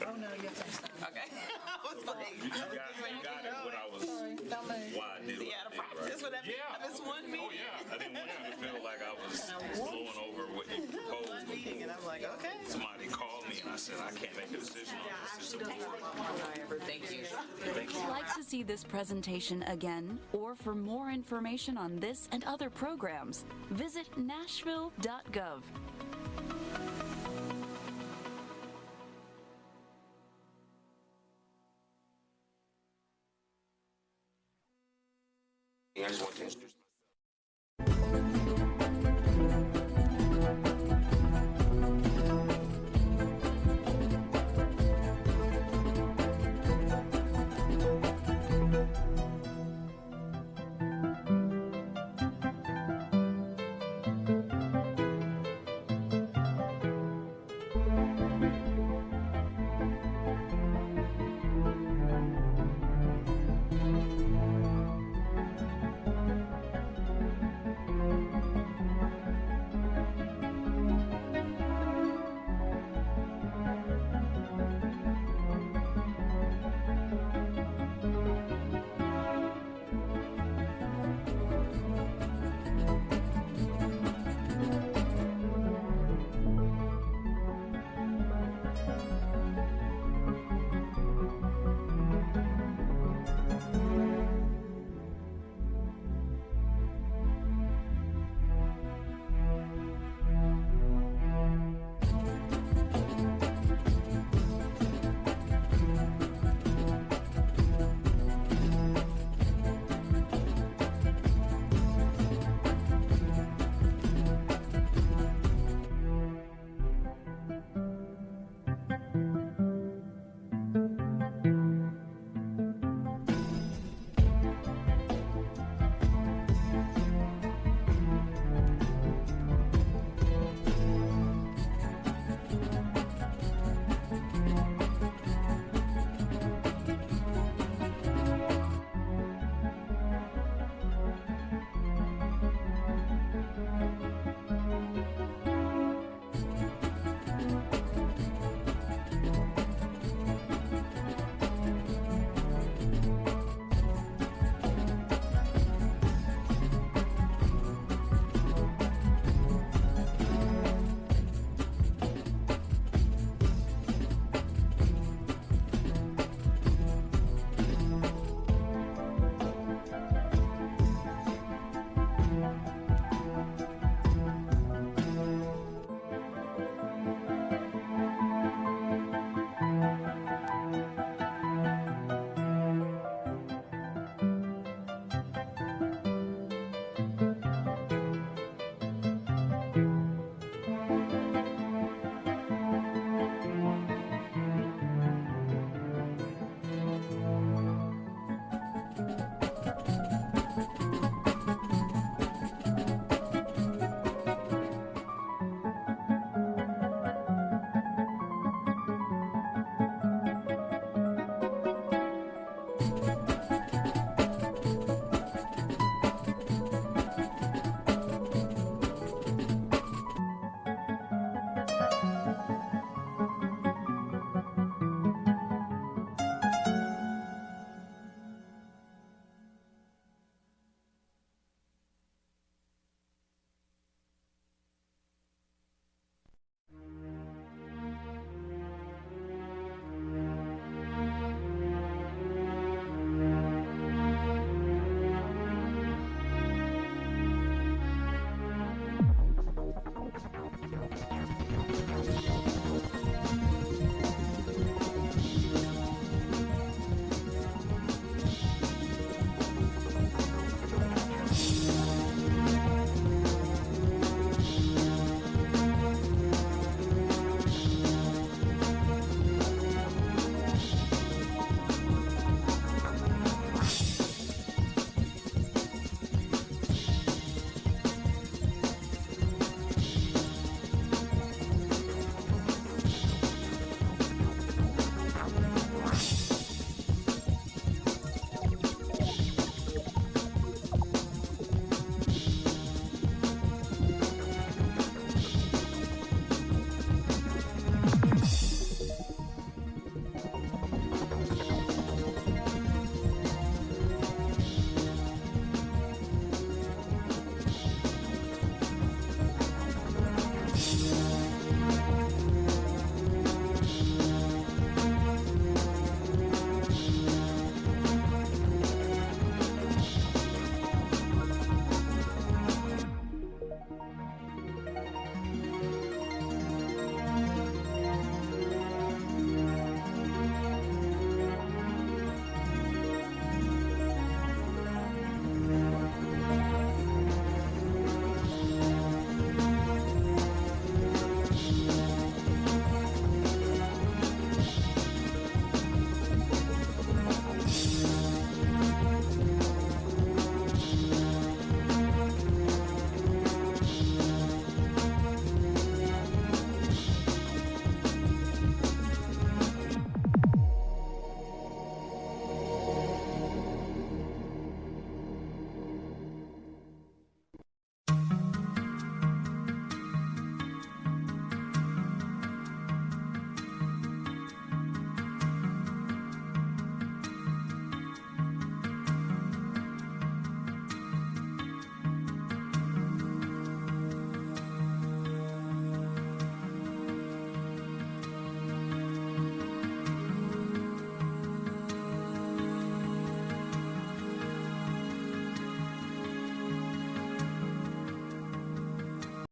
Oh, no, you have to. Okay. I was like, You got it. What I was. Why I did. you had a practice with that. Yeah. This one meeting. Oh yeah. I didn't want you to feel like I was blowing over what you proposed. Meeting, and I'm like, okay. Somebody called me and I said I can't make a decision on this. It's important. Thank you. Thank you. Would you like to see this presentation again, or for more information on this and other programs, visit nashville.gov.